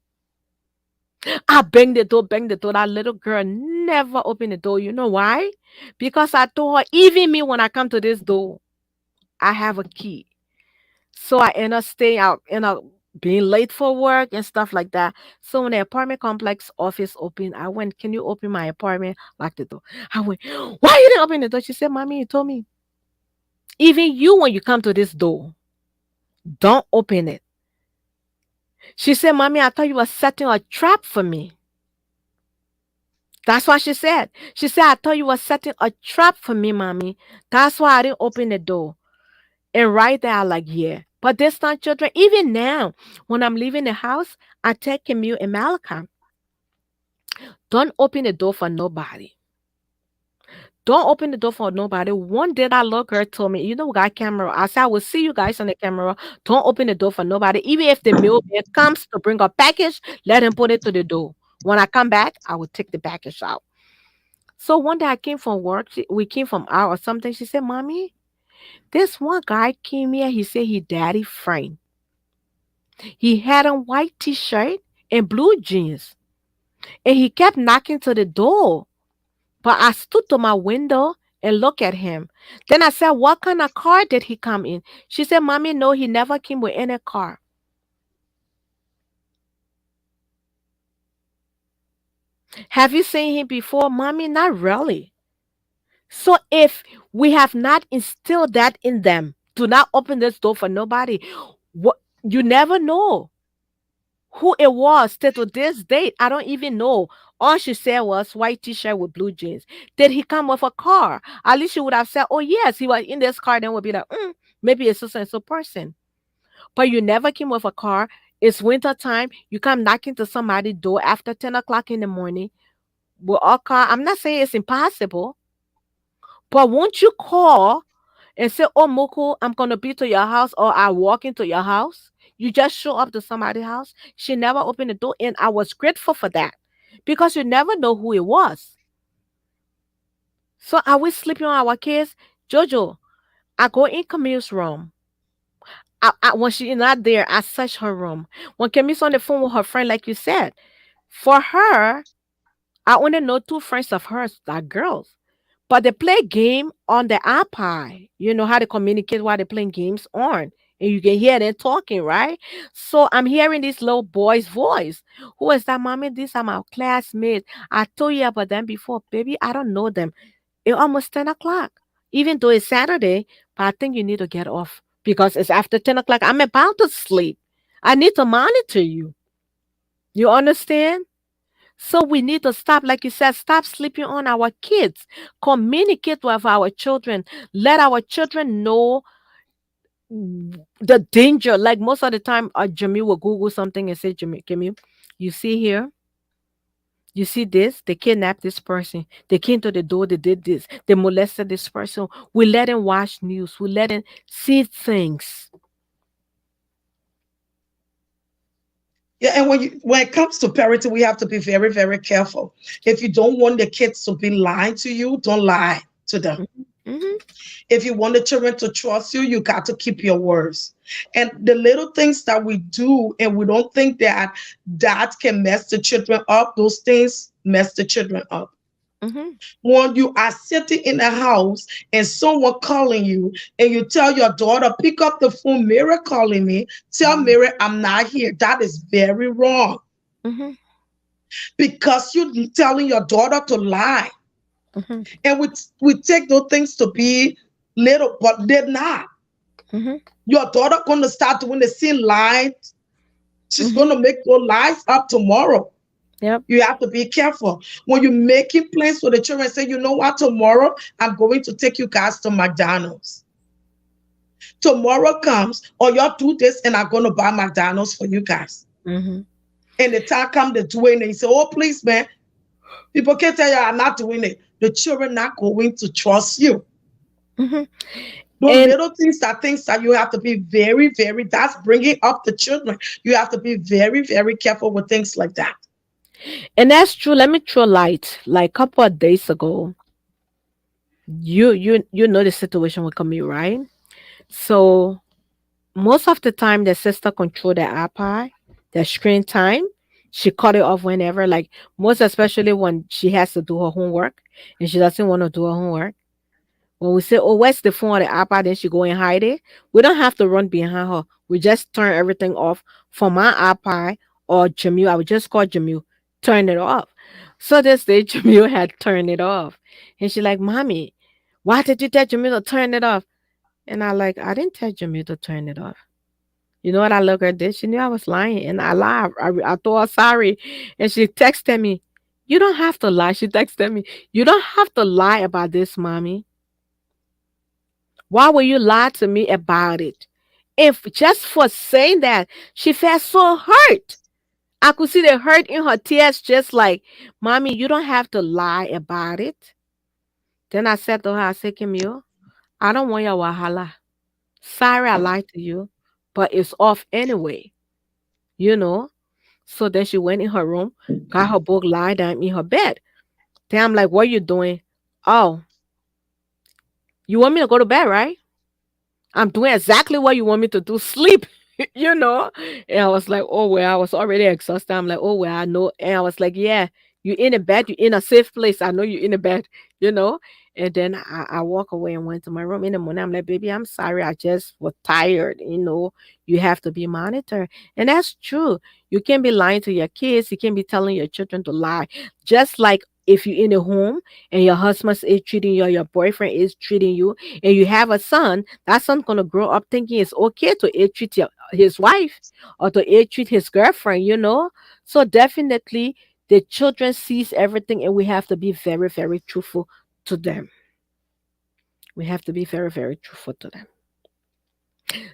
I banged the door, banged the door. That little girl never opened the door. You know why? Because I told her, even me, when I come to this door, I have a key. So I end up staying out, being late for work and stuff like that. So when the apartment complex office opened, I went, can you open my apartment? Lock the door. I went, why you didn't open the door? She said, mommy, you told me, even you, when you come to this door, don't open it. She said, mommy, I thought you were setting a trap for me. That's what she said. She said, I thought you were setting a trap for me, mommy. That's why I didn't open the door. And right there, I like, yeah. But this not children. Even now, when I'm leaving the house, I tell Camille and Malachi, don't open the door for nobody. Don't open the door for nobody. One day that little girl told me, you know, we got camera. I said, I will see you guys on the camera. Don't open the door for nobody. Even if the mailman comes to bring a package, let him put it to the door. When I come back, I will take the package out. So one day I came from work. We came from out or something. She said, mommy, this one guy came here. He said he daddy friend. He had a white t-shirt and blue jeans. And he kept knocking to the door. But I stood to my window and looked at him. Then I said, what kind of car did he come in? She said, mommy, no, he never came with any car. Have you seen him before? Mommy, not really. So if we have not instilled that in them, do not open this door for nobody. What, you never know who it was. Till to this date, I don't even know. All she said was white t-shirt with blue jeans. Did he come with a car? At least she would have said, oh yes, he was in this car. Then would be like, maybe it's so and so person. But you never came with a car. It's winter time. You come knocking to somebody's door after 10 o'clock in the morning with a car. I'm not saying it's impossible, but won't you call and say, oh, Muku, I'm going to be to your house, or I walk into your house? You just show up to somebody's house. She never opened the door, and I was grateful for that because you never know who it was. So are we sleeping on our kids? Jojo, I go in Camille's room. When she's not there, I search her room. When Camille's on the phone with her friend, like you said, for her, I only know two friends of hers that girls. But they play game on the iPod. You know how to communicate while they're playing games on. And you can hear them talking, right? So I'm hearing this little boy's voice. Who is that, mommy? These are my classmates. I told you about them before. Baby, I don't know them. It's almost 10 o'clock. Even though it's Saturday, but I think you need to get off because it's after 10 o'clock. I'm about to sleep. I need to monitor you. You understand? So we need to stop, like you said, stop sleeping on our kids. Communicate with our children. Let our children know the danger. Like most of the time, Jamie will Google something and say, Jamie, you see here? You see this? They kidnapped this person. They came to the door. They did this. They molested this person. We let them watch news. We let them see things. Yeah, and when it comes to parenting, we have to be very, very careful. If you don't want the kids to be lying to you, don't lie to them. Mm-hmm. If you want the children to trust you, you got to keep your words. And the little things that we do, and we don't think that that can mess the children up, those things mess the children up. Mm-hmm. When you are sitting in a house and someone calling you, and you tell your daughter, pick up the phone, Mary calling me, tell Mary I'm not here. That is very wrong Mm-hmm. because you're telling your daughter to lie. Mm-hmm. And we take those things to be little, but they're not. Mm-hmm. Your daughter gonna start doing the same lies. She's Mm-hmm. gonna make those lies up tomorrow. Yep. You have to be careful. When you're making plans for the children, say, you know what, tomorrow I'm going to take you guys to McDonald's. Tomorrow comes, or y'all do this, and I'm going to buy McDonald's for you guys. Mm-hmm. And the time comes to doing it, you say, oh, please, man, people can tell you I'm not doing it. The children not going to trust you. Mm-hmm. Those And little things that you have to be very, very, that's bringing up the children. You have to be very, very careful with things like that. that's true. Let me throw light. Like a couple of days ago, you know the situation with Camille, right? So most of the time the sister control the iPad, the screen time. She cut it off whenever, like most especially when she has to do her homework and she doesn't want to do her homework. When we say, "Oh, where's the phone or the iPad?" Then she go and hide it. We don't have to run behind her. We just turn everything off for my iPad or Jamil. I would just call Jamil, turn it off. So this day Jamil had turned it off, and she like, "Mommy, why did you tell Jamil to turn it off?" And I like, I didn't tell Jamil to turn it off. You know what I look at this? She knew I was lying, and I lied. I told her sorry, and she texted me, "You don't have to lie." She texted me, "You don't have to lie about this, mommy. Why will you lie to me about it?" If just for saying that, she felt so hurt. I could see the hurt in her tears, just like, "Mommy, you don't have to lie about it." Then I said to her, I said, "Camille, I don't want your wahala. Sorry I lied to you, but it's off anyway, you know?" So then she went in her room, got her book, lied down in her bed. Then I'm like, "What are you doing?" "Oh, you want me to go to bed, right?" "I'm doing exactly what you want me to do, sleep." you know? And I was like, "Oh, well," I was already exhausted. I'm like, "Oh, well, I know." And I was like, "Yeah, you in a bed, you in a safe place. I know you in a bed, you know?" And then I walk away and went to my room in the morning. I'm like, "Baby, I'm sorry. I just was tired. You have to be monitored." And that's true. You can't be lying to your kids. You can't be telling your children to lie. Just like if you're in a home and your husband is treating you or your boyfriend is treating you and you have a son, that son's gonna grow up thinking it's okay to ill treat his wife or to ill treat his girlfriend. So definitely the children sees everything and we have to be very, very truthful to them. We have to be very, very truthful to them.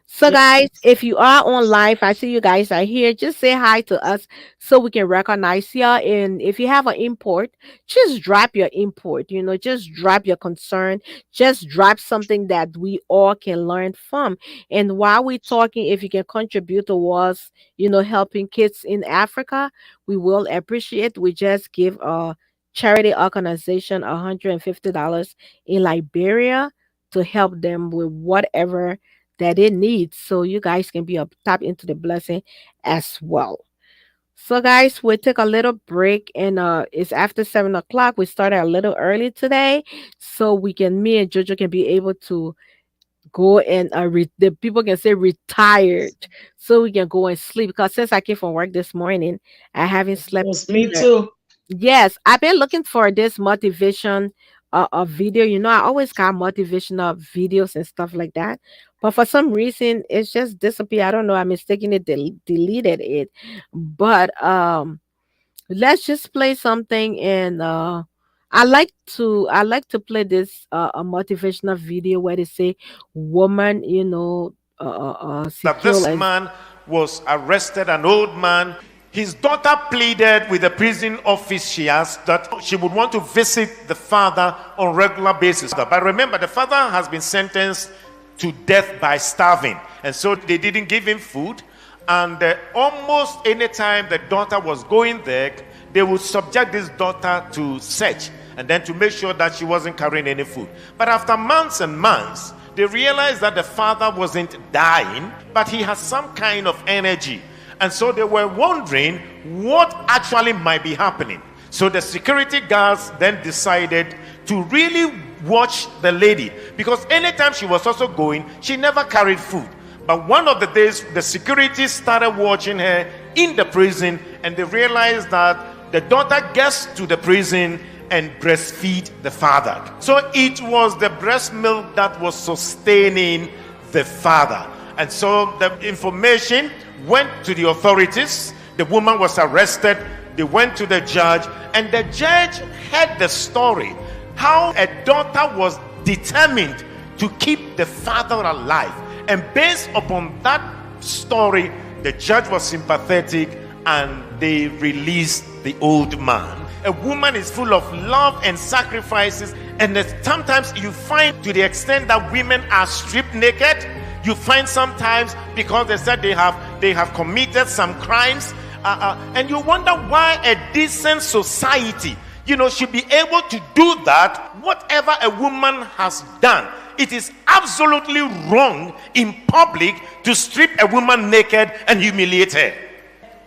So, Yeah. guys, if you are on live, I see you guys are here. Just say hi to us so we can recognize you. And if you have an import, just drop your import. Just drop your concern. Just drop something that we all can learn from. And while we're talking, if you can contribute towards, helping kids in Africa, we will appreciate. We just give a charity organization $150 in Liberia to help them with whatever that it needs, so you guys can be up tap into the blessing as well. So guys, we'll take a little break, and it's after 7 o'clock. We started a little early today, so me and Jojo can be able to go and the people can say retired, so we can go and sleep, because since I came from work this morning, I haven't slept Yes, me either. too. Yes, I've been looking for this motivation video. I always got motivational videos and stuff like that. But for some reason, it's just disappeared. I don't know. I mistakenly deleted it. But let's just play something, and I like to play this a motivational video where they say woman, That secure this and man was arrested, an old man. His daughter pleaded with the prison officials that she would want to visit the father on regular basis. But remember, the father has been sentenced to death by starving, and so they didn't give him food. And almost any time the daughter was going there, they would subject this daughter to search, and then to make sure that she wasn't carrying any food. But after months and months, they realized that the father wasn't dying, but he has some kind of energy. And so they were wondering what actually might be happening. So the security guards then decided to really watch the lady, because anytime she was also going, she never carried food. But one of the days, the security started watching her in the prison, and they realized that the daughter gets to the prison and breastfeed the father. So it was the breast milk that was sustaining the father. And so the information went to the authorities. The woman was arrested, They went to the judge, and the judge heard the story how a daughter was determined to keep the father alive. And based upon that story, the judge was sympathetic and they released the old man. A woman is full of love and sacrifices, and sometimes you find, to the extent that women are stripped naked, you find sometimes because they said they have committed some crimes, and you wonder why a decent society, should be able to do that. Whatever a woman has done, it is absolutely wrong in public to strip a woman naked and humiliate her.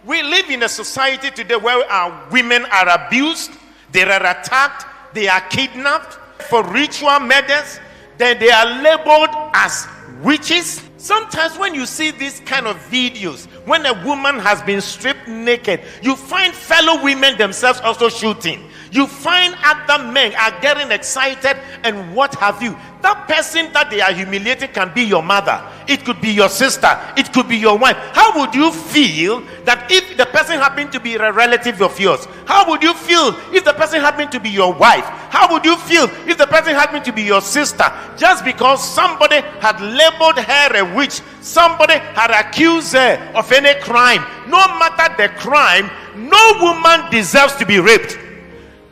We live in a society today where our women are abused, they are attacked, they are kidnapped for ritual murders, then they are labeled as witches. Sometimes when you see these kind of videos, when a woman has been stripped naked, you find fellow women themselves also shooting. You find other men are getting excited and what have you. That person that they are humiliating can be your mother. It could be your sister. It could be your wife. How would you feel that if the person happened to be a relative of yours? How would you feel if the person happened to be your wife? How would you feel if the person happened to be your sister? Just because somebody had labeled her a witch, somebody had accused her of any crime. No matter the crime, no woman deserves to be raped.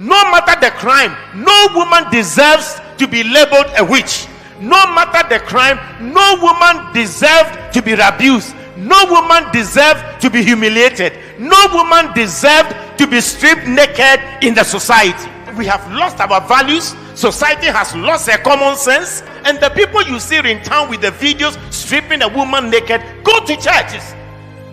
No matter the crime, no woman deserves to be labeled a witch. No matter the crime, no woman deserves to be abused. No woman deserves to be humiliated. No woman deserves to be stripped naked in the society. We have lost our values. Society has lost their common sense. And the people you see in town with the videos stripping a woman naked go to churches.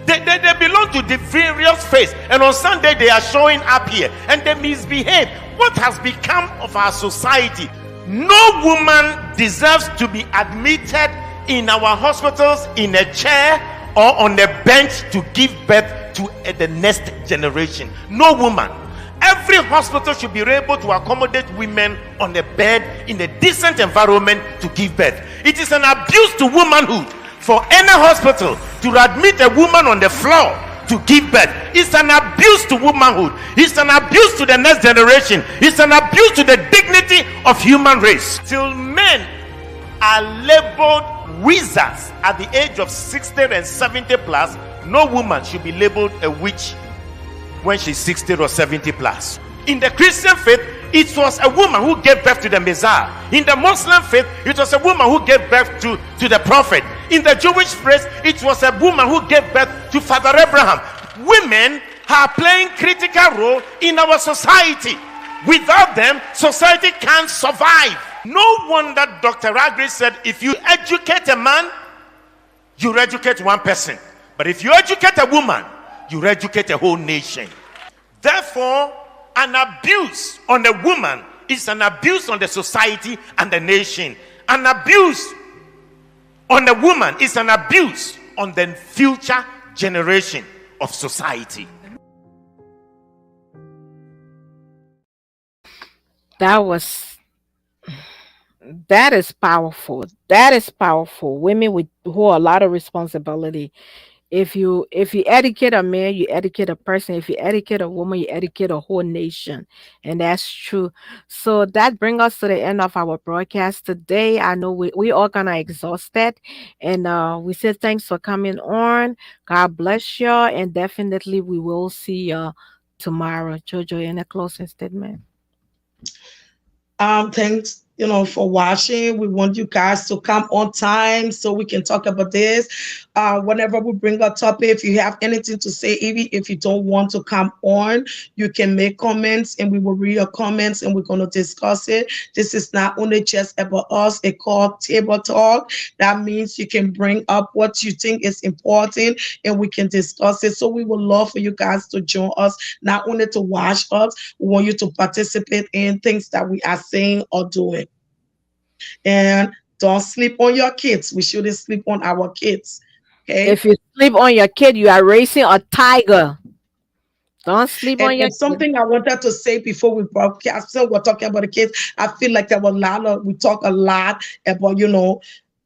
They belong to the various faiths, and on Sunday they are showing up here and they misbehave. What has become of our society? No woman deserves to be admitted in our hospitals in a chair or on a bench to give birth to the next generation. No woman. Every hospital should be able to accommodate women on a bed in a decent environment to give birth. It is an abuse to womanhood for any hospital to admit a woman on the floor to give birth. It's an abuse to womanhood. It's an abuse to the next generation. It's an abuse to the dignity of human race. Till men are labeled wizards at the age of 60 and 70 plus, no woman should be labeled a witch when she's 60 or 70 plus. In the Christian faith, it was a woman who gave birth to the Messiah. In the Muslim faith, it was a woman who gave birth to the prophet. In the Jewish faith, it was a woman who gave birth to Father Abraham. Women are playing critical role in our society. Without them, society can't survive. No wonder Dr. Agri said, if you educate a man, you educate one person. But if you educate a woman, you educate a whole nation. Therefore, an abuse on a woman is an abuse on the society and the nation. An abuse on a woman is an abuse on the future generation of society. That is powerful. That is powerful. Women with hold a lot of responsibility. If you educate a man, you educate a person. If you educate a woman, you educate a whole nation. And that's true. So that brings us to the end of our broadcast today. I know we all kinda exhausted. And we say thanks for coming on. God bless you. And definitely we will see you tomorrow. Jojo, in a closing statement. Thanks, for watching. We want you guys to come on time so we can talk about this. Whenever we bring a topic, if you have anything to say, even if you don't want to come on, you can make comments and we will read your comments and we're going to discuss it. This is not only just about us, it's called table talk. That means you can bring up what you think is important and we can discuss it. So we would love for you guys to join us, not only to watch us, we want you to participate in things that we are saying or doing. And don't sleep on your kids. We shouldn't sleep on our kids. Okay. If you sleep on your kid, you are raising a tiger. Don't sleep on And, your and kid. something I wanted to say before we broadcast, so we're talking about the kids. I feel like there were we talk a lot about,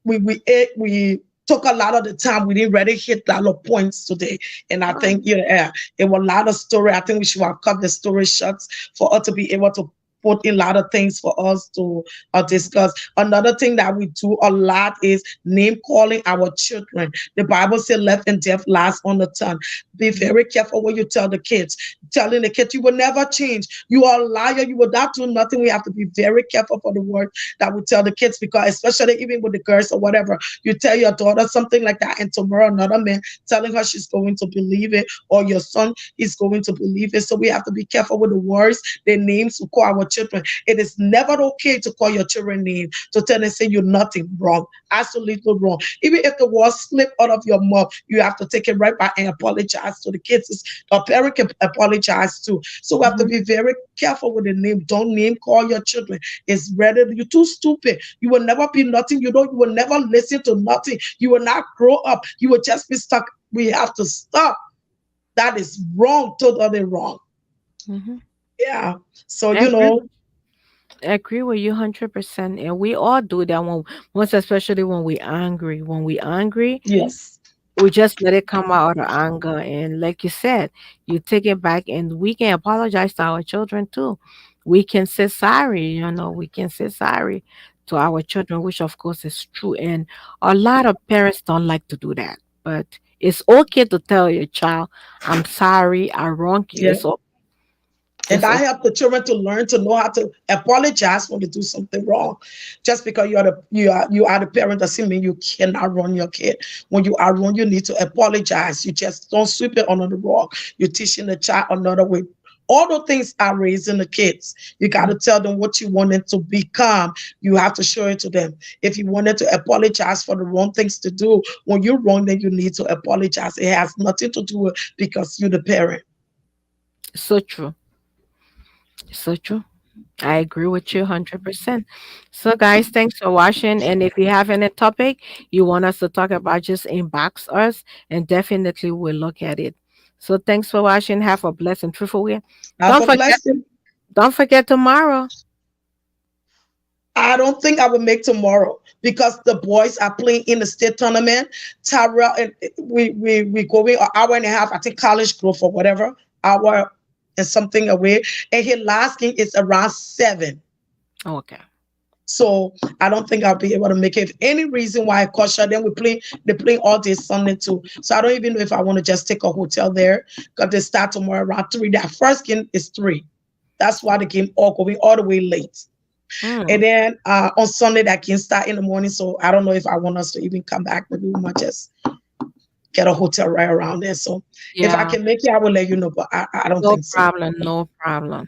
we took a lot of the time. We didn't really hit a lot of points today. And I think, Um, it was a lot of story. I think we should have cut the story short for us to be able to put in a lot of things for us to discuss. Another thing that we do a lot is name calling our children. The Bible says life and death lies on the tongue. Be mhm. very careful what you tell the kids. Telling the kids you will never change. You are a liar. You will not do nothing. We have to be very careful for the word that we tell the kids, because especially even with the girls or whatever, you tell your daughter something like that, and tomorrow another man telling her she's going to believe it, or your son is going to believe it. So we have to be careful with the words, the names we call our children. It is never okay to call your children names, to tell them say you're nothing wrong, absolutely wrong. Even if the word slip out of your mouth, you have to take it right back and apologize to the kids. A parent can apologize too. So we have to Mhm. be very careful with the name. Don't name call your children. It's rather you're too stupid. You will never be nothing. You will never listen to nothing. You will not grow up. You will just be stuck. We have to stop. That is wrong, totally wrong. Mhm. Yeah. So I agree with you 100%. And we all do that when, most especially when we angry. When we angry, yes. we just let it come out of anger. And like you said, you take it back, and we can apologize to our children too. We can say sorry, we can say sorry to our children, which of course is true. And a lot of parents don't like to do that. But it's okay to tell your child, I'm sorry, I wronged you. Yeah. And It's I okay. help the children to learn to know how to apologize when they do something wrong. Just because you are the parent doesn't mean you cannot run your kid. When you are wrong, you need to apologize. You just don't sweep it under the rug. You're teaching the child another way. All the things are raising the kids. You got to tell them what you want them to become. You have to show it to them. If you wanted to apologize for the wrong things to do, when you're wrong, then you need to apologize. It has nothing to do with because you're the parent. So true. So true. I agree with you 100%. So, guys, thanks for watching. And if you have any topic you want us to talk about, just inbox us and definitely we'll look at it. So, thanks for watching. Have a blessed and fruitful week. Have Don't a forget, blessing. don't forget tomorrow. I don't think I will make tomorrow because the boys are playing in the state tournament. Tara and we going an hour and a half. I think college growth or whatever hour and something away. And his last game is around 7. Okay. So I don't think I'll be able to make it. If any reason why I caution them, they play all day Sunday too. So I don't even know if I want to just take a hotel there because they start tomorrow around 3. That first game is 3. That's why the game all going all the way late. And Mm, then on Sunday that can start in the morning. So I don't know if I want us to even come back. Maybe we might just get a hotel right around there. So if I yeah. can make it, I will let you know. But I don't No think so. problem. No problem.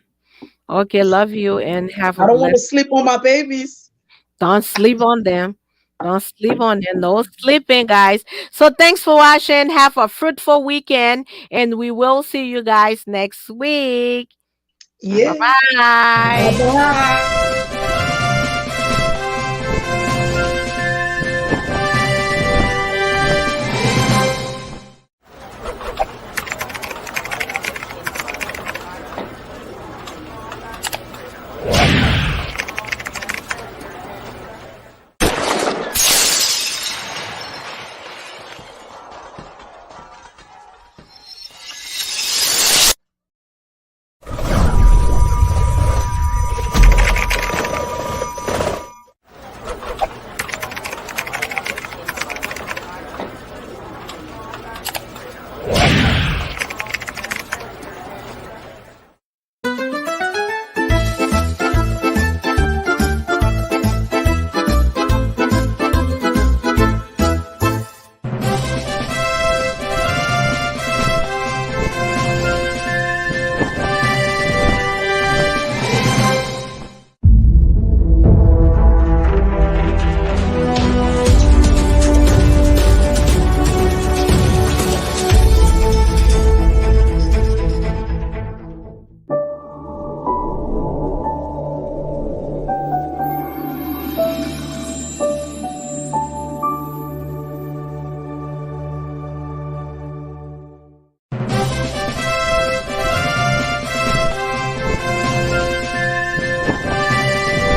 Okay. Love you and have I a don't want to blessed. sleep on my babies. Don't sleep on them. Don't sleep on them. No sleeping, guys. So thanks for watching. Have a fruitful weekend, and we will see you guys next week. Bye Yeah. Bye bye. bye.